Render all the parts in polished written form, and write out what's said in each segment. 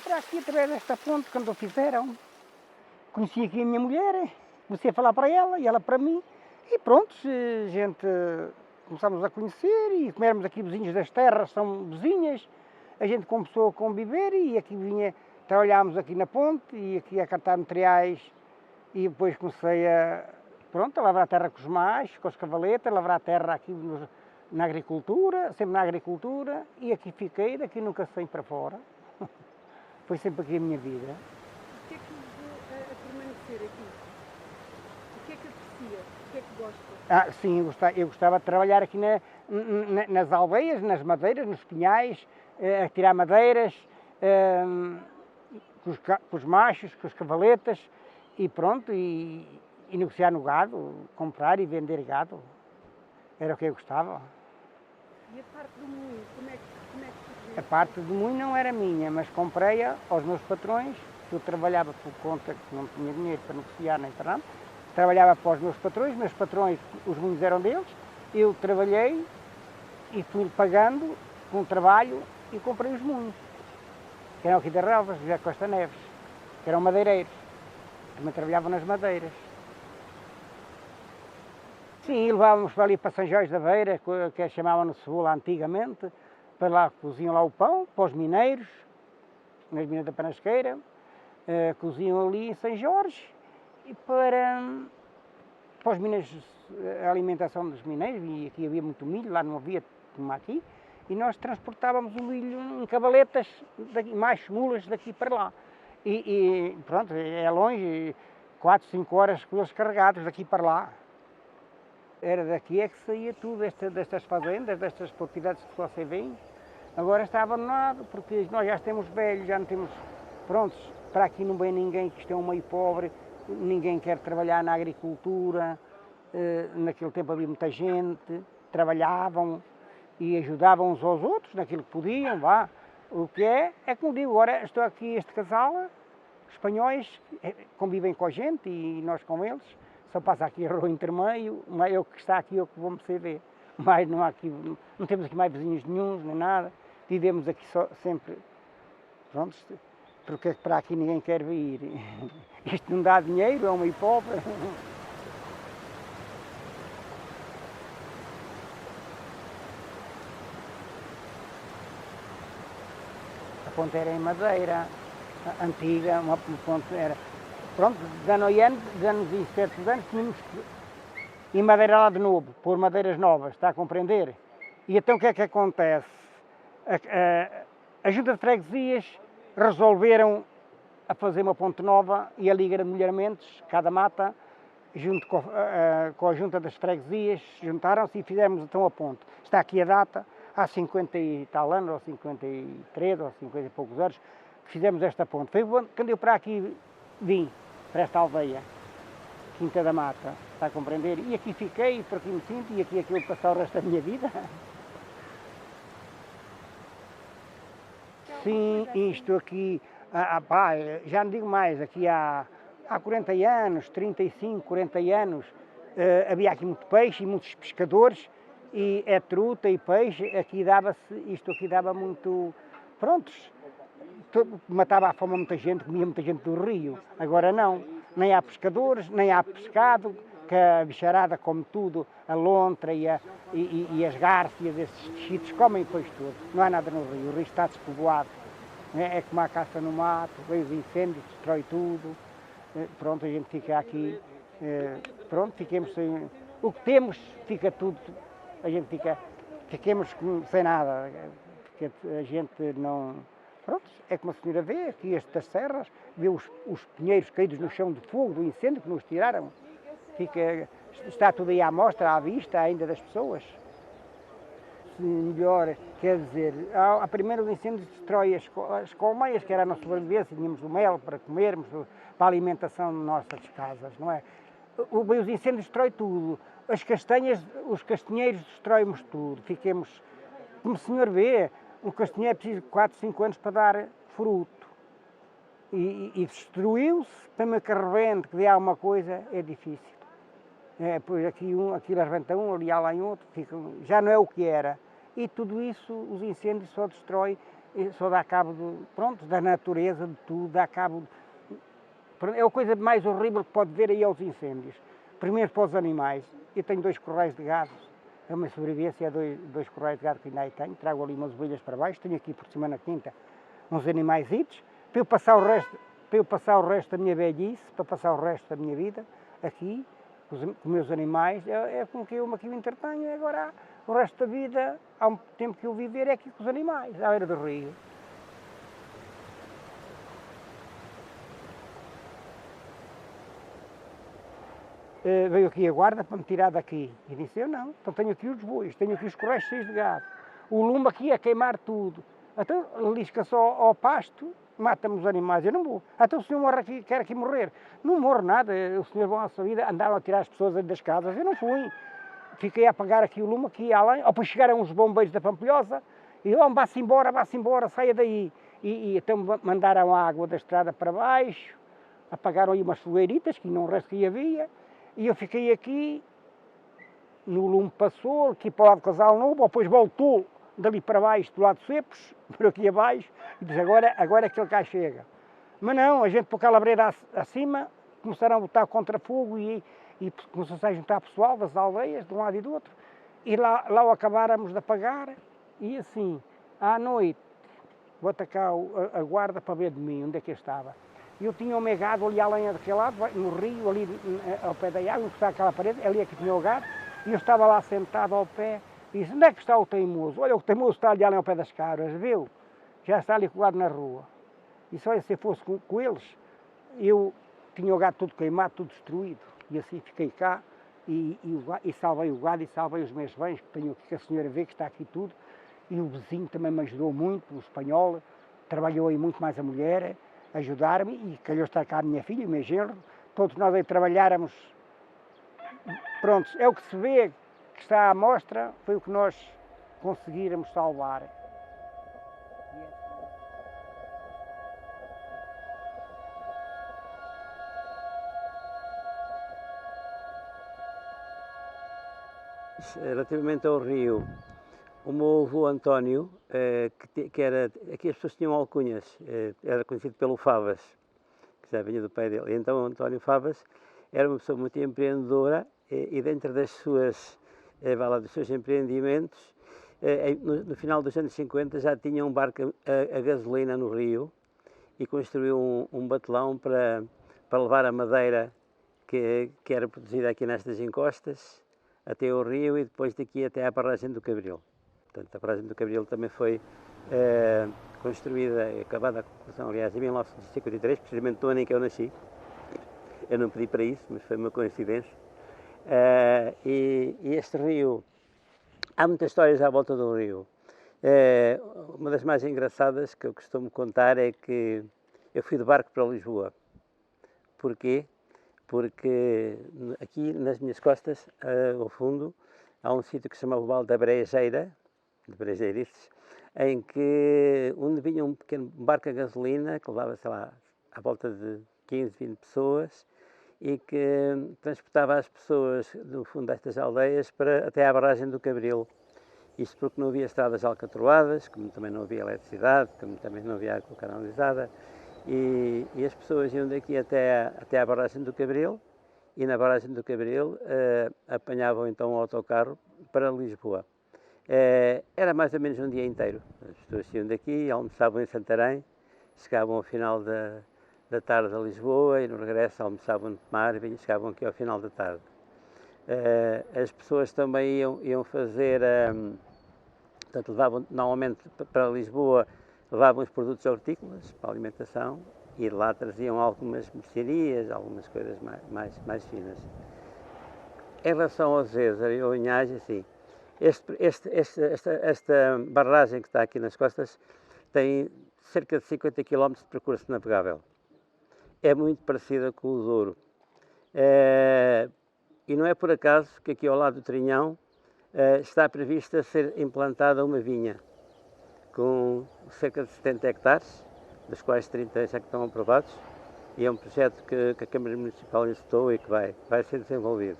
Para aqui, através desta ponte, quando fizeram, conheci aqui a minha mulher, comecei a falar para ela e ela para mim, e pronto, a gente começámos a conhecer e como éramos aqui vizinhos das terras, são vizinhas, a gente começou a conviver e aqui vinha, trabalhámos aqui na ponte e aqui a cartar materiais e depois comecei pronto, a lavrar a terra com os machos, com as cavaletas, lavrar a terra aqui na agricultura, sempre na agricultura, e aqui fiquei, daqui nunca saí para fora. Foi sempre aqui a minha vida. O que é que levou a permanecer aqui? O que é que aprecia? O que é que gosta? Sim, eu gostava de trabalhar aqui nas aldeias, nas madeiras, nos pinhais, a tirar madeiras, com os machos, com as cavaletas, e pronto, e negociar no gado, comprar e vender gado. Era o que eu gostava. E a parte do moinho, como é que surgiu? A parte do moinho não era minha, mas comprei-a aos meus patrões, que eu trabalhava por conta, que não tinha dinheiro para negociar nem para nada. Trabalhava para os meus patrões, os moinhos eram deles, eu trabalhei e fui pagando com trabalho e comprei os moinhos, que eram aqui das Relvas, José Costa Neves, que eram madeireiros, também trabalhavam nas madeiras. Sim, levávamos para ali para São Jorge da Beira, que chamavam no Cebola antigamente, para lá cozinham lá o pão, para os mineiros, nas minas da Panasqueira, cozinham ali em São Jorge, e para os mineiros, a alimentação dos mineiros, e aqui havia muito milho, lá não havia como aqui, e nós transportávamos o milho em cavaletas, mais mulas daqui para lá. E pronto, é longe, 4, 5 horas com eles carregados daqui para lá. Era daqui é que saía tudo, destas fazendas, destas propriedades que você vê. Agora está abandonado, porque nós já temos velhos, já não temos, prontos, para aqui não vem ninguém, que isto é um meio pobre, ninguém quer trabalhar na agricultura, naquele tempo havia muita gente, trabalhavam e ajudavam uns aos outros, naquilo que podiam, vá. O que é como digo, agora estou aqui, este casal, espanhóis, convivem com a gente e nós com eles, só passa aqui a rua intermeio, mas eu que está aqui, eu que vou-me ver. Mas não há aqui, não temos aqui mais vizinhos nenhuns, nem nada. Vivemos aqui só, sempre, pronto, porque para aqui ninguém quer vir. Isto não dá dinheiro, é um meio pobre. A ponte era em madeira, antiga, uma ponte era... Pronto, de ano em ano, de anos em certos anos, tínhamos que ir madeira lá de novo, pôr madeiras novas, está a compreender? E então o que é que acontece? A Junta de Freguesias resolveram a fazer uma ponte nova e a Liga de Melhoramentos, cada mata, junto com a Junta das Freguesias, juntaram-se e fizemos então a ponte. Está aqui a data, há 50 e tal anos, ou 53, ou 50 e poucos anos, que fizemos esta ponte. Foi quando eu para aqui vim, para esta aldeia, Quinta da Mata, está a compreender? E aqui fiquei, por aqui me sinto, e aqui é que eu vou passar o resto da minha vida. Sim, isto aqui, pá, já não digo mais, aqui há 40 anos, 35, 40 anos, havia aqui muito peixe e muitos pescadores, e é truta e peixe, aqui dava-se, isto aqui dava muito, prontos, matava à fome muita gente, comia muita gente do rio, agora não, nem há pescadores, nem há pescado, que a bicharada come tudo, a lontra e as gárcias, esses sítios, comem depois tudo, não há nada no rio, o rio está despovoado, é como a caça no mato, veio os incêndios, destrói tudo, pronto, a gente fica aqui, pronto, fiquemos sem, o que temos fica tudo, a gente fiquemos sem nada, porque a gente não, pronto, é como a senhora vê, aqui estas serras, vê os pinheiros caídos no chão de fogo, do incêndio que nos tiraram, está tudo aí à mostra, à vista ainda das pessoas. Se melhor, quer dizer, a primeiro o incêndio destrói as colmeias, que era a nossa sobrevivência, tínhamos o mel para comermos, para a alimentação das nossas casas, não é? Os incêndios destrói tudo, as castanhas, os castanheiros destroem-nos tudo, fiquemos, como o senhor vê, um castanheiro precisa de 4, 5 anos para dar fruto. E destruiu-se, também que arrebente, que dê alguma coisa, é difícil. Pois aqui arrebenta um, ali há lá em outro, já não é o que era. E tudo isso, os incêndios só destrói, só dá cabo da natureza, de tudo, dá cabo... É a coisa mais horrível que pode ver aí aos incêndios. Primeiro para os animais. Eu tenho 2 corrais de gado, é uma sobrevivência, dois corrais de gado que ainda aí tenho, trago ali umas ovelhas para baixo, tenho aqui por cima na quinta uns animaizitos, para eu passar o resto da minha velhice, para passar o resto da minha vida, aqui, com os meus animais, é com que eu me aqui me entretenho, e agora o resto da vida, há um tempo que eu viver, é aqui com os animais, à beira do rio. Veio aqui a guarda para me tirar daqui, e disse eu não, então tenho aqui os bois, tenho aqui os corrais cheios de gado, o lume aqui a queimar tudo, então lisca só ao pasto, mata-me os animais, eu não vou. Então o senhor morre aqui, quer aqui morrer. Não morre nada, o senhor vai à sua vida, andaram a tirar as pessoas das casas, eu não fui. Fiquei a apagar aqui o lume, aqui além, depois chegaram os bombeiros da Pampilhosa, e vá-se embora, saia daí. E então mandaram a água da estrada para baixo, apagaram aí umas fogueiritas, que não resto que havia, e eu fiquei aqui, no lume passou, aqui para o lado do Casal Novo, depois voltou dali para baixo, do lado de Cepos, por aqui abaixo, e diz agora é que ele cá chega. Mas não, a gente por Calabreda acima, começaram a botar contra fogo e começou-se a juntar pessoal das aldeias, de um lado e do outro, e lá o acabáramos de apagar, e assim, à noite, vou atacar a guarda para ver de mim, onde é que eu estava. Eu tinha o meu gado ali além daquele lado, no rio, ali ao pé da água, onde está aquela parede, ali é que tinha o gado, e eu estava lá sentado ao pé, e disse, onde é que está o teimoso? Olha, o teimoso está ali ao pé das cabras, viu? Já está ali colado na rua. E só se eu fosse com eles, eu tinha o gado todo queimado, tudo destruído. E assim fiquei cá e salvei o gado e salvei os meus bens, que tenho aqui, que a senhora vê que está aqui tudo. E o vizinho também me ajudou muito, o espanhol, trabalhou aí muito mais a mulher, ajudar-me, e calhou estar cá a minha filha e o meu genro. Todos nós aí trabalháramos. Pronto, é o que se vê, que está à mostra, foi o que nós conseguirmos salvar. Relativamente ao rio, o meu avô António, que era, aqui as pessoas tinham alcunhas, era conhecido pelo Favas, que já vinha do pai dele. E então António Favas era uma pessoa muito empreendedora e dentro dos seus empreendimentos, no final dos anos 50 já tinha um barco a gasolina no rio e construiu um batelão para levar a madeira que era produzida aqui nestas encostas até o rio e depois daqui até à barragem do Cabril. Portanto, a barragem do Cabril também foi construída e acabada a conclusão, aliás, em 1953, precisamente no ano em que eu nasci. Eu não pedi para isso, mas foi uma coincidência. E este rio, há muitas histórias à volta do rio. Uma das mais engraçadas que eu costumo contar é que eu fui de barco para Lisboa. Porquê? Porque aqui nas minhas costas, ao fundo, há um sítio que se chama o Val da Brejeira, de Brejeirices, em que onde vinha um pequeno barco a gasolina que levava, sei lá, à volta de 15, 20 pessoas e que transportava as pessoas do fundo destas aldeias até à barragem do Cabril. Isto porque não havia estradas alcatroadas, como também não havia eletricidade, como também não havia água canalizada, e as pessoas iam daqui até à barragem do Cabril, e na barragem do Cabril apanhavam então um autocarro para Lisboa. Era mais ou menos um dia inteiro. As pessoas iam daqui, almoçavam em Santarém, chegavam ao final da tarde a Lisboa e no regresso almoçavam no mar e chegavam aqui ao final da tarde. As pessoas também iam fazer, portanto, levavam normalmente para Lisboa, levavam os produtos hortícolas para a alimentação e de lá traziam algumas mercearias, algumas coisas mais finas. Em relação ao Zezer e ao Unhais, assim, esta barragem que está aqui nas costas tem cerca de 50 km de percurso navegável. É muito parecida com o Douro. E não é por acaso que aqui ao lado do Trinhão está prevista ser implantada uma vinha com cerca de 70 hectares, dos quais 30 já estão aprovados, e é um projeto que a Câmara Municipal instou e que vai ser desenvolvido.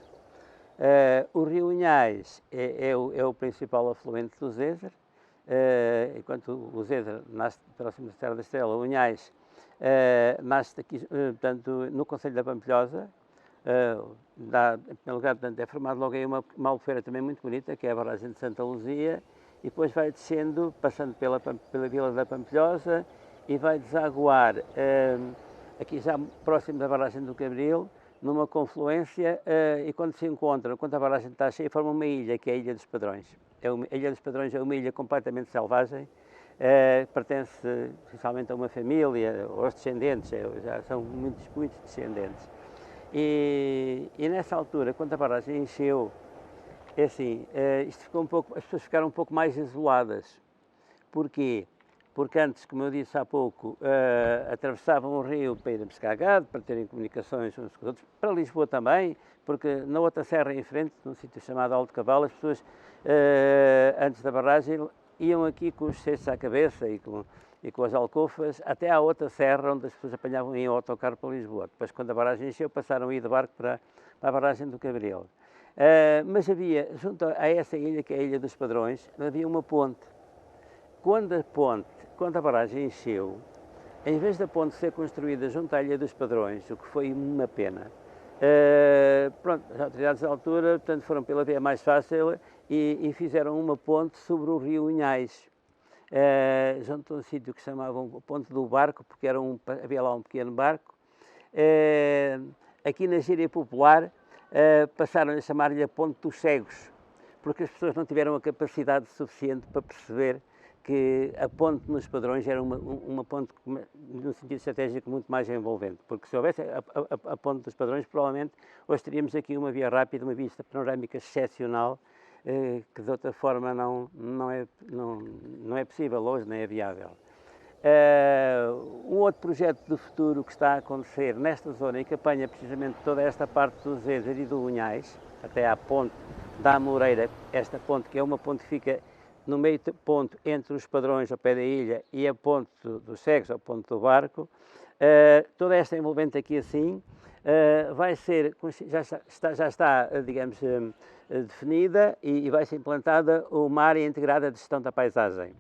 O rio Unhais é o principal afluente do Zezer, enquanto o Zezer nasce próximo da Serra da Estrela, o Unhais nasce aqui, portanto, no Concelho da Pampilhosa. Em primeiro lugar, portanto, é formado logo aí uma albufeira também muito bonita, que é a barragem de Santa Luzia, e depois vai descendo, passando pela Vila da Pampilhosa, e vai desaguar aqui já próximo da barragem do Cabril, numa confluência, e quando se encontram, quando a barragem está cheia, forma uma ilha, que é a Ilha dos Padrões. A Ilha dos Padrões é uma ilha completamente selvagem, pertence essencialmente a uma família, aos descendentes, já são muitos descendentes. E nessa altura, quando a barragem encheu, é assim, isto ficou as pessoas ficaram um pouco mais isoladas. Porquê? Porque antes, como eu disse há pouco, atravessavam o rio para ir a pescar gado, para terem comunicações uns com os outros, para Lisboa também, porque na outra serra em frente, num sítio chamado Alto Cavalo, as pessoas, antes da barragem, iam aqui com os cestos à cabeça e com as alcofas até à outra serra onde as pessoas apanhavam em autocarro para Lisboa. Depois, quando a barragem encheu, passaram a ir de barco para a barragem do Cabril. Mas havia, junto a essa ilha, que é a Ilha dos Padrões, havia uma ponte. Quando a barragem encheu, em vez da ponte ser construída junto à Ilha dos Padrões, o que foi uma pena, pronto, as autoridades da altura, portanto, foram pela via mais fácil e fizeram uma ponte sobre o rio Unhais, junto a um sítio que chamavam a Ponte do Barco, porque havia lá um pequeno barco. Aqui na gíria popular passaram a chamar-lhe a Ponte dos Cegos, porque as pessoas não tiveram a capacidade suficiente para perceber que a ponte nos Padrões era uma ponte, num sentido estratégico, muito mais envolvente, porque se houvesse a ponte dos Padrões, provavelmente hoje teríamos aqui uma via rápida, uma vista panorâmica excepcional, que de outra forma não é possível hoje, nem é viável. Um outro projeto do futuro que está a acontecer nesta zona e que apanha precisamente toda esta parte do Zezer e do Unhais, até à ponte da Amoreira, esta ponte que é uma ponte que fica no meio ponto entre os Padrões ao pé da ilha e a ponte dos Cegos ao ponto do barco, toda esta envolvente aqui assim, vai ser, já está digamos, definida e vai ser implantada uma área integrada de gestão da paisagem.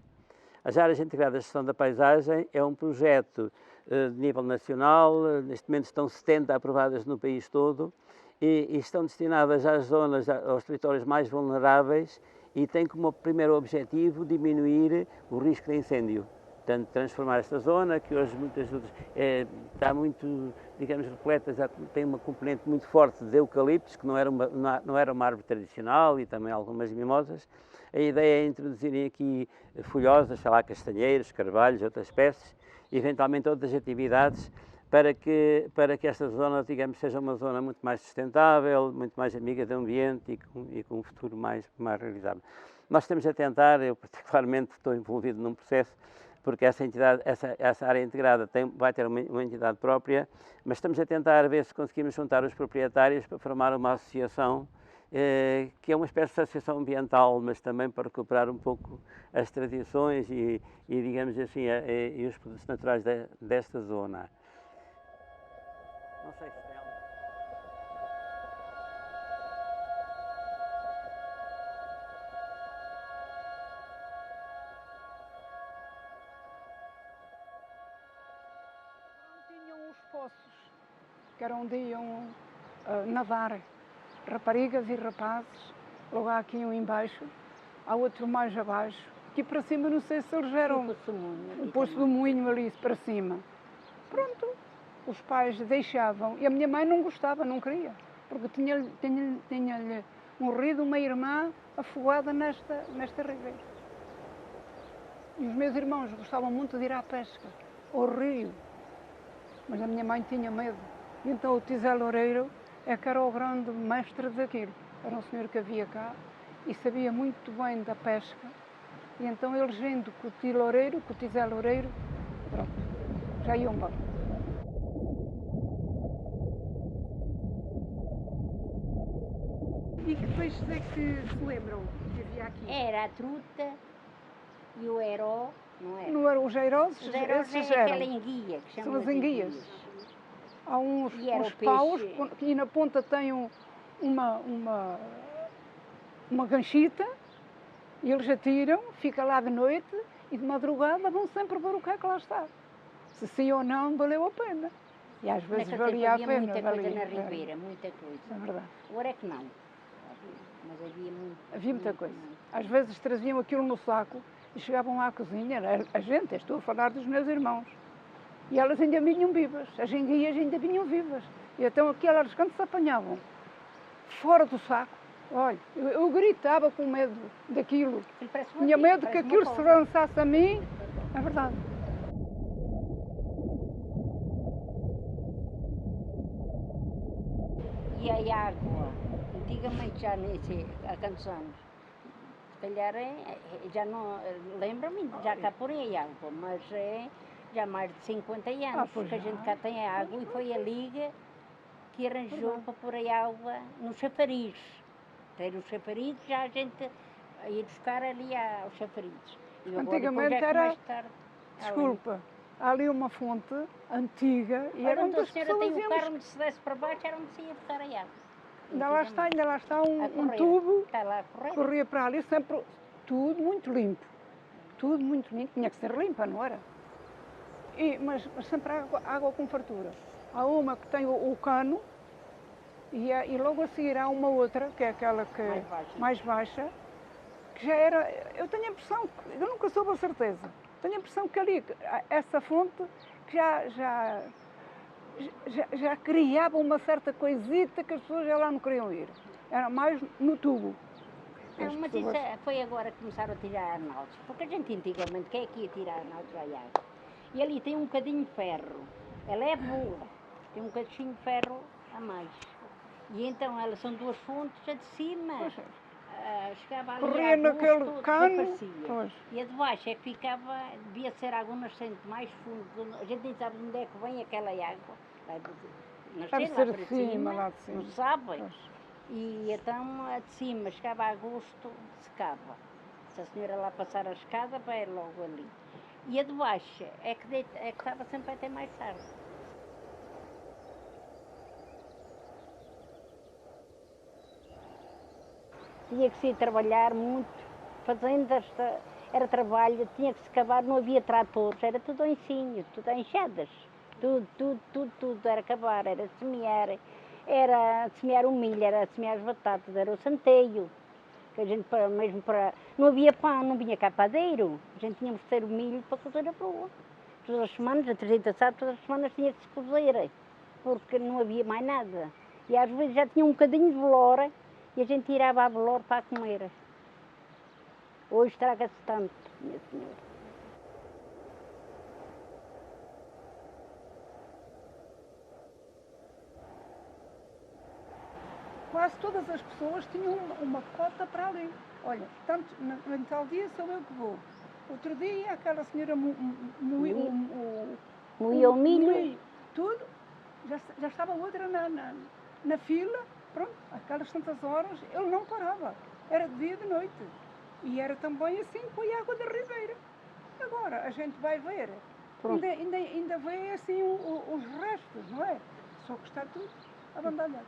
As áreas integradas de gestão da paisagem é um projeto de nível nacional, neste momento estão 70 aprovadas no país todo e estão destinadas às zonas, aos territórios mais vulneráveis e têm como primeiro objetivo diminuir o risco de incêndio. Portanto, transformar esta zona, que hoje muitas vezes está muito, digamos, repleta, já tem uma componente muito forte de eucaliptos, que não era uma árvore tradicional, e também algumas mimosas. A ideia é introduzirem aqui folhosas, sei lá, castanheiros, carvalhos, outras espécies, e eventualmente outras atividades, para que esta zona, digamos, seja uma zona muito mais sustentável, muito mais amiga do ambiente e com um futuro mais realizável. Nós estamos a tentar, eu particularmente estou envolvido num processo, porque essa entidade, essa área integrada vai ter uma entidade própria, mas estamos a tentar ver se conseguimos juntar os proprietários para formar uma associação, que é uma espécie de associação ambiental, mas também para recuperar um pouco as tradições e digamos assim, e os produtos naturais desta zona. Não sei se tem algo. Tinham os poços, que era onde iam nadar raparigas e rapazes. Logo há aqui um embaixo, há outro mais abaixo. Aqui para cima não sei se eles eram o poço do moinho ali para cima. Pronto, os pais deixavam e a minha mãe não gostava, não queria, porque tinha-lhe morrido uma irmã afogada nesta ribeira. E os meus irmãos gostavam muito de ir à pesca, ao rio, mas a minha mãe tinha medo. E então o Tisé Loureiro é que era o grande mestre daquilo. Era um senhor que havia cá e sabia muito bem da pesca. E então eles vindo com o Tisé Loureiro, pronto, já iam embora. E que peixes é que se lembram que havia aqui? Era a truta e o heró, não era? Não eram os eirosos? Os herós Esses é aquela eram. enguia que São chamam as enguias. Há uns E era o paus peixe. e na ponta tem uma ganchita e eles atiram, fica lá de noite e de madrugada vão sempre ver o que é que lá está. Se sim ou não, valeu a pena. E às vezes Naquele valia a tempo pena. havia muita coisa valia, na ribeira, muita coisa. É verdade. Agora é que não. Mas havia muito. Havia muita coisa. muito. Às vezes traziam aquilo no saco e chegavam à cozinha, a gente, estou a falar dos meus irmãos, e elas ainda vinham vivas, as enguias ainda vinham vivas. E então aquelas, quando se apanhavam fora do saco, olha, eu gritava com medo daquilo. Tinha medo que aquilo se lançasse a mim, é verdade. E a água, antigamente já nem sei há quantos anos, se calhar já não, lembro-me, já cá porém a água, mas é já mais de 50 anos pois que a já. gente cá tem a água e foi a Liga que arranjou para pôr a água no chafariz. Ter o chafariz, já a gente ia buscar ali aos chafarizes. E agora, Antigamente depois é que era- mais tarde, Desculpa, há ali uma fonte antiga e era onde onde a as senhora pessoas tem o íamos. carro, onde se desce para baixo, era onde se ia buscar a água. Ainda lá está A um correr. tubo, Está lá a correr. corria para ali, sempre tudo muito limpo. Tudo muito limpo, tinha que ser limpa, não era? Mas sempre água com fartura. Há uma que tem o cano e logo a seguir há uma outra, que é aquela que mais baixa, que já era, eu tenho a impressão, eu nunca soube a certeza, tenho a impressão que ali, essa fonte, que já criava uma certa coisita que as pessoas já lá não queriam ir. Era mais no tubo. Não, As mas pessoas- isso foi agora que começaram a tirar arnaldos. Porque a gente antigamente, quem é que ia tirar arnaldos à água? E ali tem um bocadinho de ferro. Ela é boa, tem um bocadinho de ferro a mais. E então elas são duas fontes, a de cima Pois é. chegava ali Corria a naquele agosto, cano, desaparecia. pois. E a de baixo é que ficava, devia ser água nascente mais fundo. A gente nem sabe de onde é que vem aquela água. Vai nascer Deve lá ser para de cima, lá de cima. não sabe. Pois. E então a de cima chegava a agosto, secava. Se a senhora lá passar a escada, vai logo ali. E a de baixo é que estava sempre até mais tarde. Tinha que se ir trabalhar muito, fazendas, era trabalho, tinha que se cavar, não havia tratores, era tudo ensinho, tudo enxadas. Tudo era cavar, era semear. era semear o milho, era semear as batatas, era o centeio. Que a gente, mesmo para... Não havia pão, não vinha cá padeiro. A gente tinha que ter o milho para cozer a broa. Todas as semanas, a 30 sábado, todas as semanas tinha que se cozer, porque não havia mais nada. E às vezes já tinha um bocadinho de velora e a gente tirava a velora para comer. Hoje estraga-se tanto, minha senhora. Quase todas as pessoas tinham uma cota para ali. Olha, tanto, em tal dia sou eu que vou. Outro dia aquela senhora moía o milho. Tudo. Já estava outra na fila, pronto, aquelas tantas horas, ele não parava. Era de dia e de noite. E era também assim com a água da ribeira. Agora, a gente vai ver, ainda vê assim os restos, não é? Só que está tudo abandonado.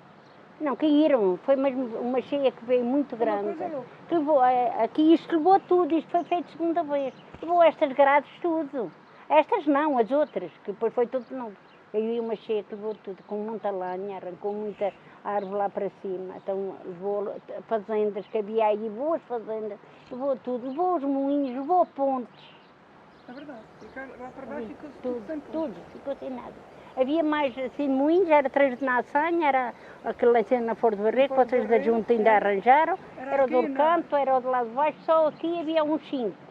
Não, caíram, foi mesmo uma cheia que veio muito grande. Uma coisa louca. Que levou, aqui isto levou tudo, isto foi feito segunda vez. Levou estas grades tudo. Estas não, as outras, que depois foi tudo novo. Veio uma cheia que levou tudo, com muita lenha, arrancou muita árvore lá para cima. Então levou fazendas, que havia aí boas fazendas, levou tudo, levou os moinhos, levou pontes. É verdade, lá para baixo ficou tudo sem pontes. Tudo, ficou sem nada. Havia mais assim moinhos, era 3 de Nassanha, era aquele assim na Flor de Barreiro, que vocês da junta ainda arranjaram, era o do Recanto, era o de lá de baixo, só aqui havia uns 5.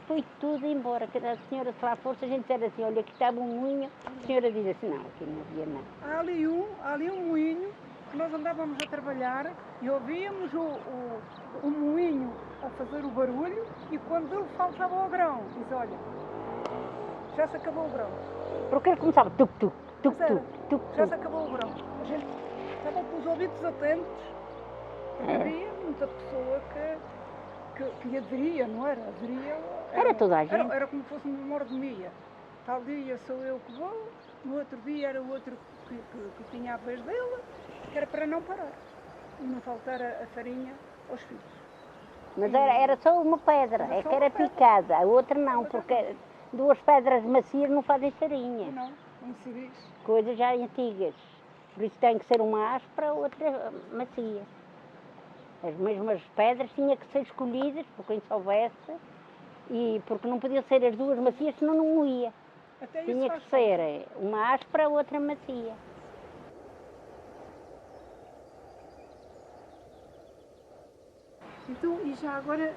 Foi tudo embora, que a senhora se lá fosse, a gente dizia assim, olha, aqui estava um moinho, a senhora dizia assim, não, aqui não havia nada. Há ali um moinho, que nós andávamos a trabalhar e ouvíamos o moinho a fazer o barulho e quando ele faltava o grão, diz, olha, já se acabou o grão. Porque ele começava tuc-tuc, tuc-tuc, tuc-tuc. Já se acabou o grão. A gente estava com os ouvidos atentos, porque havia muita pessoa que aderia, não era? Era toda a gente. Era como se fosse uma mordomia. Tal dia sou eu que vou, no outro dia era o outro que tinha a vez dele, que era para não parar. E não faltar a farinha aos filhos. Mas era só uma pedra, é que era picada, a outra não, porque 2 pedras macias não fazem farinha. Não se diz. Coisas já antigas. Por isso tem que ser uma áspera, outra macia. As mesmas pedras tinham que ser escolhidas por quem soubesse, e porque não podiam ser as 2 macias, senão não moía. Tinha que ser uma áspera, outra macia. Então, e já agora,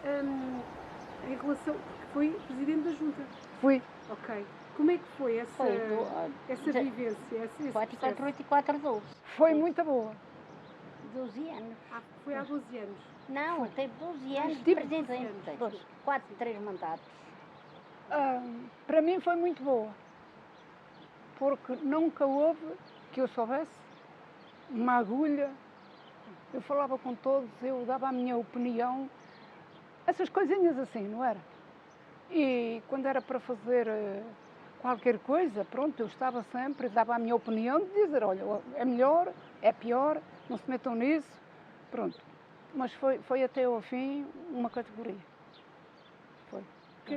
em relação, foi presidente da junta? Fui. Ok. Como é que foi essa vivência? Esse 4, 8 e 4, 12. Foi muito boa. 12 anos. Foi há 12 anos? Não, teve 12 anos de Tive presidente. 4, 3 mandatos. Para mim foi muito boa. Porque nunca houve, que eu soubesse, uma agulha. Eu falava com todos, eu dava a minha opinião. Essas coisinhas assim, não era? E quando era para fazer qualquer coisa, pronto, eu estava sempre, dava a minha opinião de dizer, olha, é melhor, é pior, não se metam nisso, pronto. Mas foi até ao fim uma categoria. Foi. O que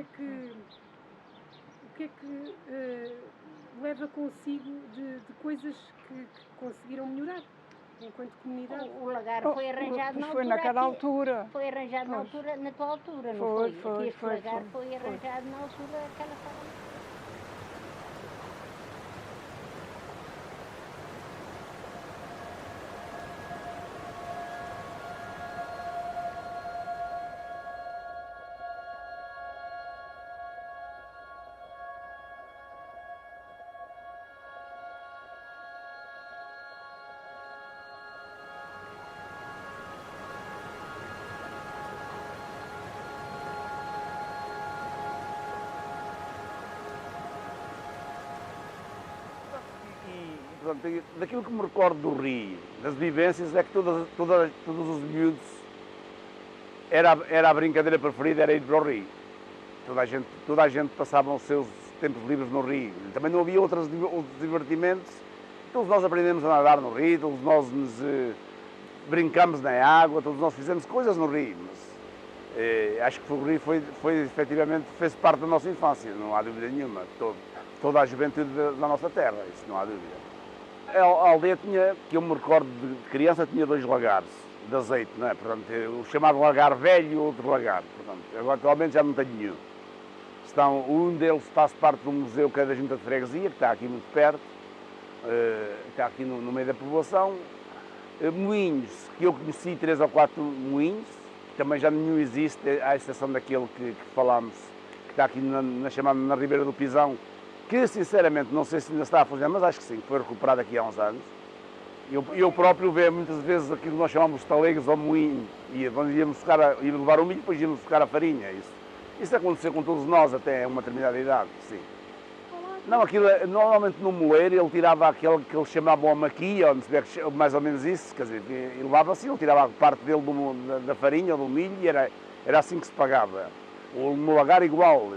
é que leva consigo de coisas que conseguiram melhorar enquanto comunidade? O lagar foi arranjado na altura. Foi naquela altura. Foi arranjado na altura, na tua altura, não foi? Aqui este lagar foi arranjado na altura daquela forma. Portanto, daquilo que me recordo do Rio, das vivências, é que todos os miúdos, era a brincadeira preferida, era ir para o Rio. Toda a gente passava os seus tempos livres no Rio. Também não havia outros divertimentos. Todos nós aprendemos a nadar no Rio, todos nós brincamos na água, todos nós fizemos coisas no Rio. Mas, acho que o Rio efetivamente fez parte da nossa infância, não há dúvida nenhuma. Toda a juventude da nossa terra, isso não há dúvida. A aldeia tinha, que eu me recordo de criança, tinha 2 lagares de azeite, não é? Portanto, o chamado lagar velho e outro lagar. Portanto, agora atualmente já não tenho nenhum. Um deles faz parte do museu que é da Junta de Freguesia, que está aqui muito perto, está aqui no meio da povoação. Moinhos, que eu conheci 3 ou 4 moinhos, que também já nenhum existe, à exceção daquele que falámos, que está aqui chamada na Ribeira do Pisão, que sinceramente não sei se ainda está a funcionar, mas acho que sim, foi recuperado aqui há uns anos. Eu próprio vejo muitas vezes aquilo que nós chamamos de talegos ou moinho, e onde íamos levar o milho, depois íamos buscar a farinha. Isso aconteceu com todos nós até uma determinada idade, sim. Não, aquilo, normalmente no moleiro ele tirava aquele que eles chamavam a maquia, ou mais ou menos isso, quer dizer, ele levava-se, ele tirava parte dele da farinha ou do milho e era assim que se pagava. No lagar igual,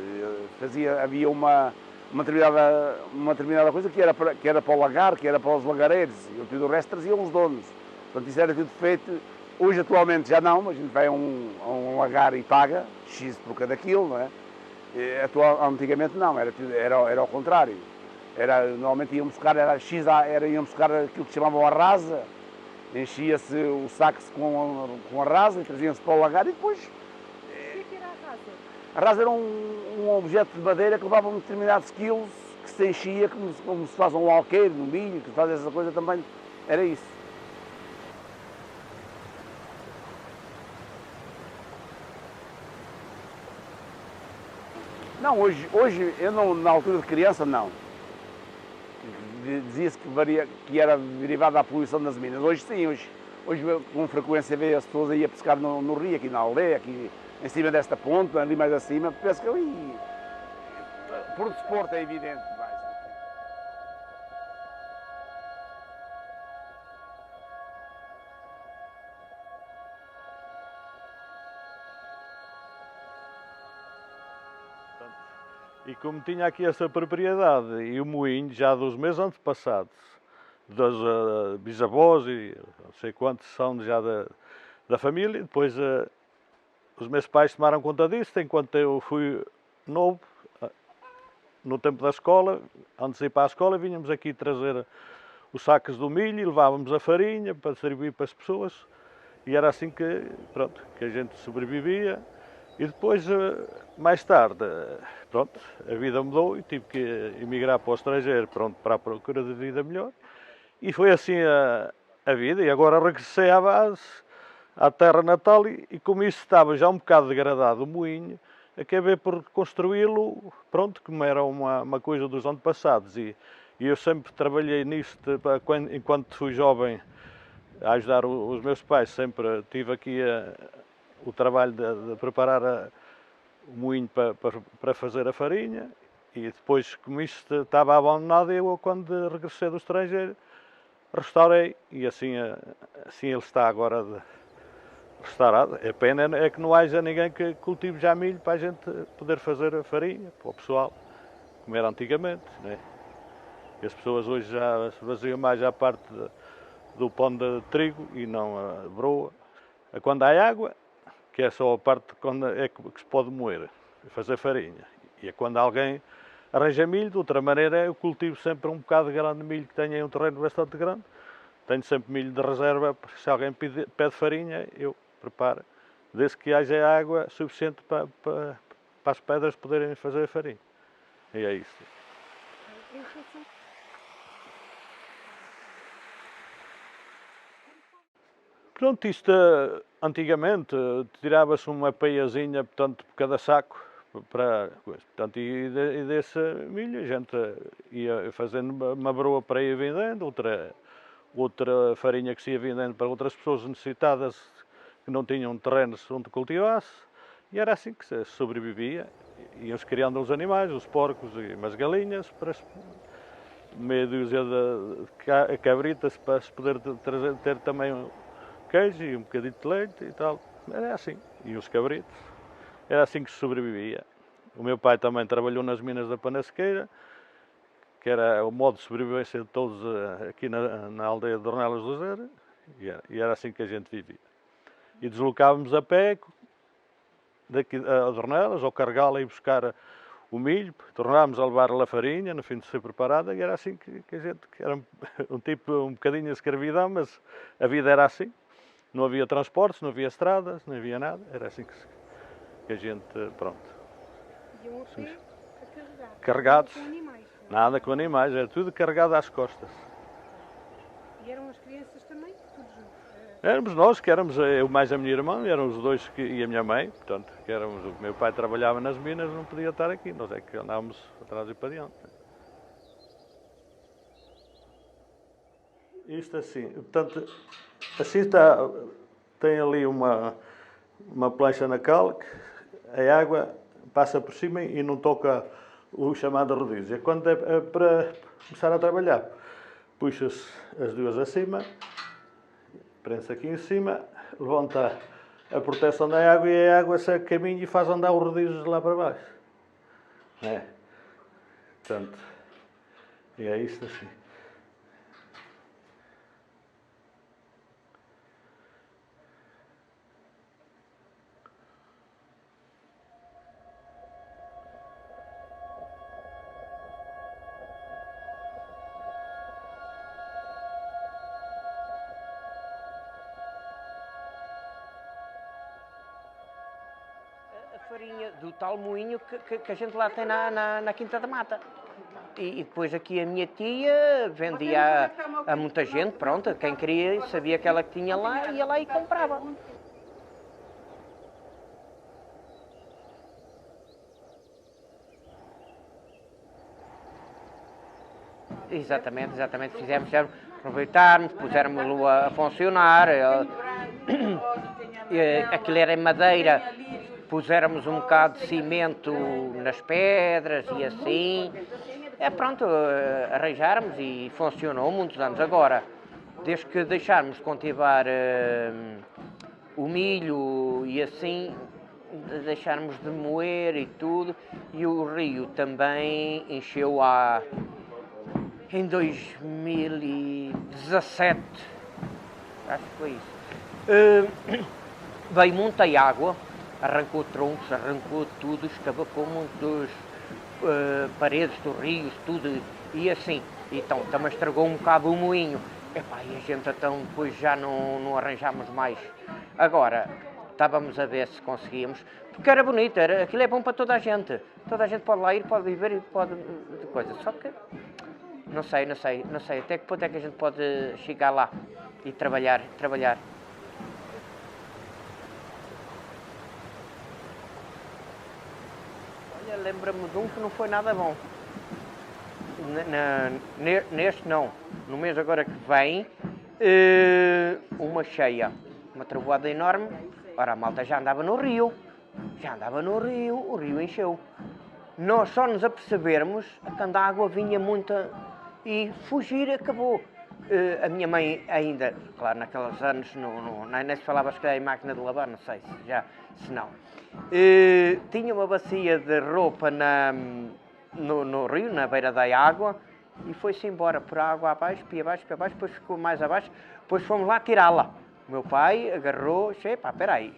havia uma determinada coisa que era para o lagar, que era para os lagareiros, e tudo o resto traziam os donos. Portanto, isso era tudo feito. Hoje, atualmente, já não, mas a gente vai a um lagar e paga X por cada quilo, não é? Antigamente não, era ao contrário. Normalmente iam buscar, iam buscar aquilo que chamavam a rasa, enchia-se o saco com a rasa e traziam-se para o lagar e depois... O que era a rasa? A rasa era um objeto de madeira que levava determinados quilos, que se enchia, como se faz um alqueire no milho, que faz essa coisa também, era isso. Não, hoje eu não, na altura de criança, não. Dizia-se que era derivado da poluição das minas. Hoje sim, hoje com frequência vê as pessoas aí a pescar no rio, aqui na aldeia, aqui em cima desta ponte, ali mais acima, pesca ali. Por desporto é evidente. E como tinha aqui essa propriedade e o moinho já dos meus antepassados, dos bisavós e não sei quantos são já da família, depois os meus pais tomaram conta disso, enquanto eu fui novo, no tempo da escola, antes de ir para a escola, vinhamos aqui trazer os sacos do milho e levávamos a farinha para distribuir para as pessoas e era assim que, pronto, que a gente sobrevivia. E depois, mais tarde, pronto, a vida mudou e tive que emigrar para o estrangeiro, pronto, para a procura de vida melhor. E foi assim a vida. E agora regressei à base, à terra natal, e como isso estava já um bocado degradado, o moinho, acabei por construí-lo, pronto, como era uma coisa dos antepassados. E eu sempre trabalhei nisto, enquanto fui jovem, a ajudar os meus pais, sempre tive aqui o trabalho de preparar o moinho para fazer a farinha e depois, como isto estava abandonado, eu, quando regressei do estrangeiro, restaurei e assim ele está agora restaurado. A pena é que não haja ninguém que cultive já milho para a gente poder fazer a farinha, para o pessoal, como era antigamente, né? E as pessoas hoje já se baseiam mais à parte do pão de trigo e não a broa. Quando há água, que é só a parte quando que se pode moer, fazer farinha. E é quando alguém arranja milho, de outra maneira eu cultivo sempre um bocado grande de milho que tenha um terreno bastante grande. Tenho sempre milho de reserva, se alguém pede farinha, eu preparo, desde que haja água suficiente para as pedras poderem fazer a farinha. E é isso. Pronto, isto antigamente tirava-se uma peiazinha, portanto, por cada saco, portanto, e desse milho a gente ia fazendo uma broa para ir vendendo, outra farinha que se ia vendendo para outras pessoas necessitadas que não tinham terrenos onde cultivasse, e era assim que se sobrevivia. Iam-se criando os animais, os porcos e umas galinhas, para meia dúzia de cabritas para se poder ter também queijo e um bocadinho de leite e tal. Era assim. E os cabritos. Era assim que se sobrevivia. O meu pai também trabalhou nas minas da Panasqueira, que era o modo de sobrevivência de todos aqui na aldeia de Dornelas do Zero, e era assim que a gente vivia. E deslocávamos a pé daqui a Dornelas, ou carregá-la e buscar o milho, tornámos a levar a farinha, no fim de ser preparada, e era assim que a gente, que era um bocadinho de escravidão, mas a vida era assim. Não havia transportes, não havia estradas, não havia nada, era assim que a gente, pronto. Iam a pé a carregar. Carregados. Com animais. Nada com animais, era tudo carregado às costas. E eram as crianças também? Tudo junto? Éramos nós, que éramos eu mais a minha irmã, eram os dois e a minha mãe, portanto, que éramos, o meu pai trabalhava nas minas, não podia estar aqui, nós é que andávamos atrás e para diante. Isto assim, portanto, assim está, tem ali uma plancha na cal, a água passa por cima e não toca o chamado rodízio. E quando é para começar a trabalhar, puxa-se as duas acima, prende-se aqui em cima, levanta a proteção da água e a água segue caminho e faz andar os rodízios lá para baixo. É. Portanto, e é isto assim. Farinha do tal moinho que a gente lá tem na Quinta da Mata. E depois aqui a minha tia vendia a muita gente, pronto, quem queria, sabia que ela que tinha lá, ia lá e comprava. Exatamente, fizemos, aproveitarmos, pusemos-lo a funcionar. Aquilo era em madeira. Puséramos um bocado de cimento nas pedras e assim. Pronto, arranjáramos e funcionou muitos anos. Agora, desde que deixarmos de cultivar o milho e assim, deixarmos de moer e tudo, e o rio também encheu em 2017, acho que foi isso. Veio muita água. Arrancou troncos, arrancou tudo, escavacou muitas paredes dos rios, tudo, e assim. Então, também estragou um bocado o moinho. E a gente então depois já não arranjámos mais. Agora, estávamos a ver se conseguíamos, porque era bonito, aquilo é bom para toda a gente. Toda a gente pode lá ir, pode viver e pode coisa. Só que, não sei, até que ponto é que a gente pode chegar lá e trabalhar. Lembra-me de um que não foi nada bom. Neste não. No mês agora que vem, uma cheia, uma trovoada enorme. Ora, a malta já andava no rio, o rio encheu. Nós só nos apercebermos quando a água vinha muita e fugir acabou. A minha mãe ainda, claro, naqueles anos nem se falava se em máquina de lavar, não sei se não. Tinha uma bacia de roupa no rio, na beira da água, e foi-se embora por água abaixo, pia abaixo, depois ficou mais abaixo, depois fomos lá tirá-la. O meu pai agarrou, espera aí,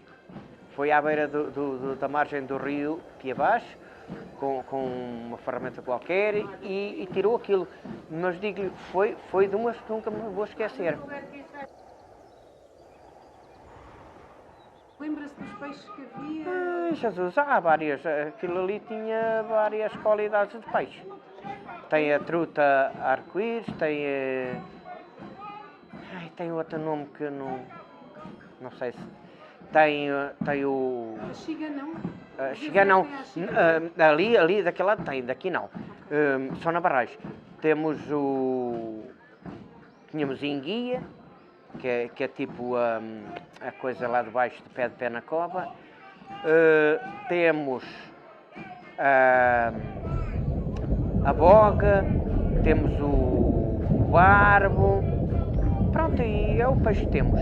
foi à beira da margem do rio, pia abaixo, com uma ferramenta qualquer e tirou aquilo. Mas digo-lhe, foi de umas que nunca me vou esquecer. Lembra-se dos peixes que havia? Jesus, há várias. Aquilo ali tinha várias qualidades de peixe. Tem a truta arco-íris, tem outro nome que não sei se... Tem o... A xiga não? Xiga não. Ali daquele lado tem, daqui não. Só na barragem. Tínhamos enguia, que é tipo a coisa lá de baixo de pé na cova. Temos a boga, temos o barbo. Pronto, e é o peixe que temos.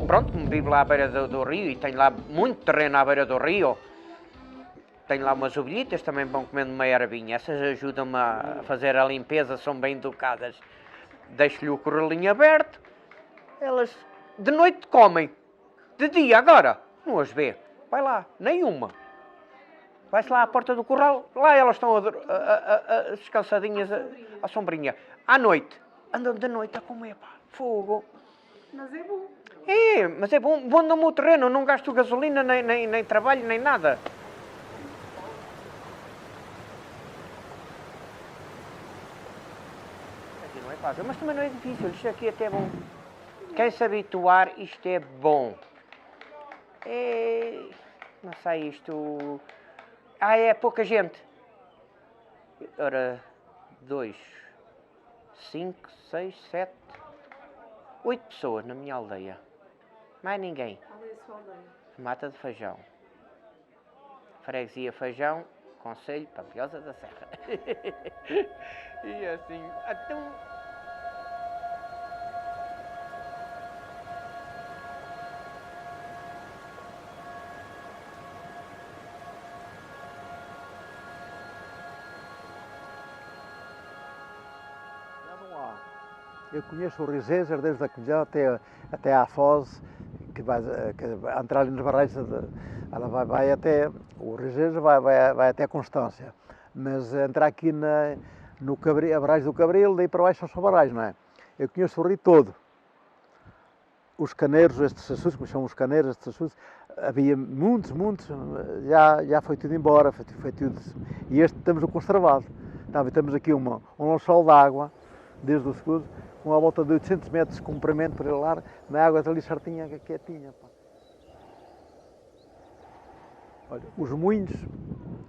Pronto, como vivo lá à beira do rio e tenho lá muito terreno à beira do rio, tenho lá umas ovelhitas, também vão comendo uma ervinha. Essas ajudam-me a fazer a limpeza, são bem educadas. Deixo-lhe o correlinho aberto, elas de noite comem, de dia agora não as vê. Vai lá, nenhuma. Vai-se lá à porta do corral, lá elas estão descansadinhas à sombrinha. À noite, andam de noite a comer, pá, fogo. Mas é bom. É, mas é bom no meu terreno, não gasto gasolina, nem trabalho, nem nada. Aqui não é fácil, mas também não é difícil, isto aqui até é bom. Quem se habituar, isto é bom. É... não sei, isto... é pouca gente. Ora, 2, 5, 6, 7, 8 pessoas na minha aldeia. Mais ninguém. Qual é a sua aldeia? Mata de Feijão. Freguesia Feijão, Conselho Pampilhosa da Serra. E assim, então... Eu conheço o Risezer desde a Colhão até à Foz, que vai entrar ali nas barragens, ela vai até, o Risezer vai até Constância, mas entrar aqui no Cabril, a barragem do Cabril, daí para baixo são só barragens, não é? Eu conheço o rio todo. Os caneiros, estes açudes, como chamam os caneiros, estes açudes, havia muitos, já foi tudo embora, foi tudo, e este temos o conservado. Temos aqui um lençol de água, desde o escudo, com a volta de 800 metros de comprimento para ele lá, na água ali certinha, quietinha. Pá. Olha, os moinhos,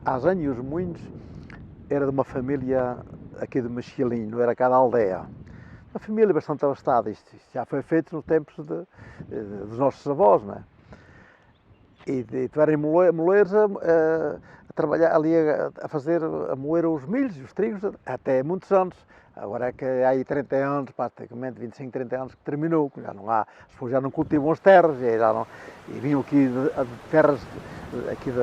a Azanha e os moinhos, era de uma família aqui de Machilinho, não era cá da aldeia. Uma família bastante abastada, isto já foi feito nos tempos dos nossos avós, não é? E tiverem moleiros a trabalhar ali, a moer os milhos e os trigos, até muitos anos. Agora é que há aí 30 anos, praticamente 25, 30 anos que terminou, já não há, as pessoas já não cultivam as terras, e vinham aqui de terras, aqui de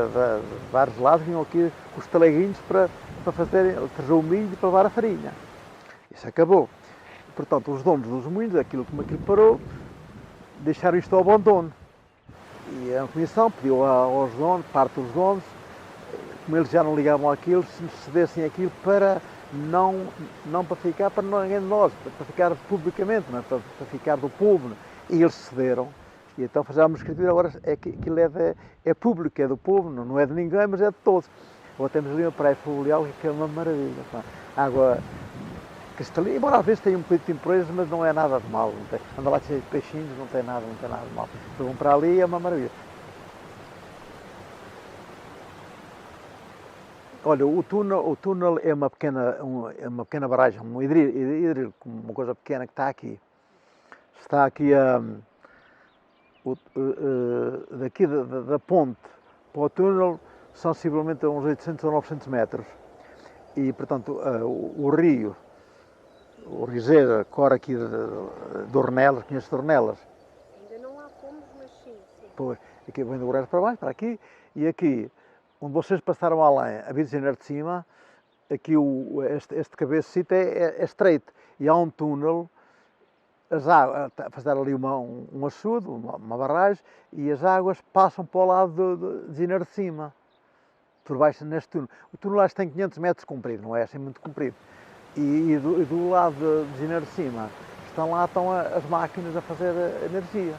vários lados, vinham aqui os teleguinhos para trazer o milho e para levar a farinha. Isso acabou. Portanto, os donos dos moinhos, como aquilo parou, deixaram isto ao abandono. E a comissão pediu aos donos, parte dos donos, como eles já não ligavam àquilo, se nos cedessem aquilo para não para ficar para ninguém de nós, para ficar publicamente, não é? Para ficar do povo. Não é? E eles cederam. E então fazemos escritura, agora é que aquilo é público, é do povo, não é de ninguém, mas é de todos. Agora temos ali uma praia fluvial que é uma maravilha. Água cristalina, embora às vezes tenha um bocadinho de impurezas, mas não é nada de mal. Anda lá cheio de peixinhos, não tem nada de mal. Vão para ali, é uma maravilha. Olha, o túnel é uma pequena barragem, um hidrílico, uma coisa pequena que está aqui. Está aqui daqui da ponte para o túnel, sensivelmente a uns 800 ou 900 metros. E, portanto, o rio, o Riseira, corre aqui de Ornelas, conhece de Ornelas? Ainda não lá fomos, mas sim. Pois, aqui vem do Gurés para baixo, para aqui, e aqui, onde vocês passaram além, a Vila de Janeiro de cima, aqui este cabecito é estreito, e há um túnel, as águas, fazer ali um açude, uma barragem, e as águas passam para o lado de Janeiro de cima, por baixo neste túnel. O túnel acho que tem 500 metros comprido, não é assim muito comprido. E do lado de Janeiro de cima, estão as máquinas a fazer energia.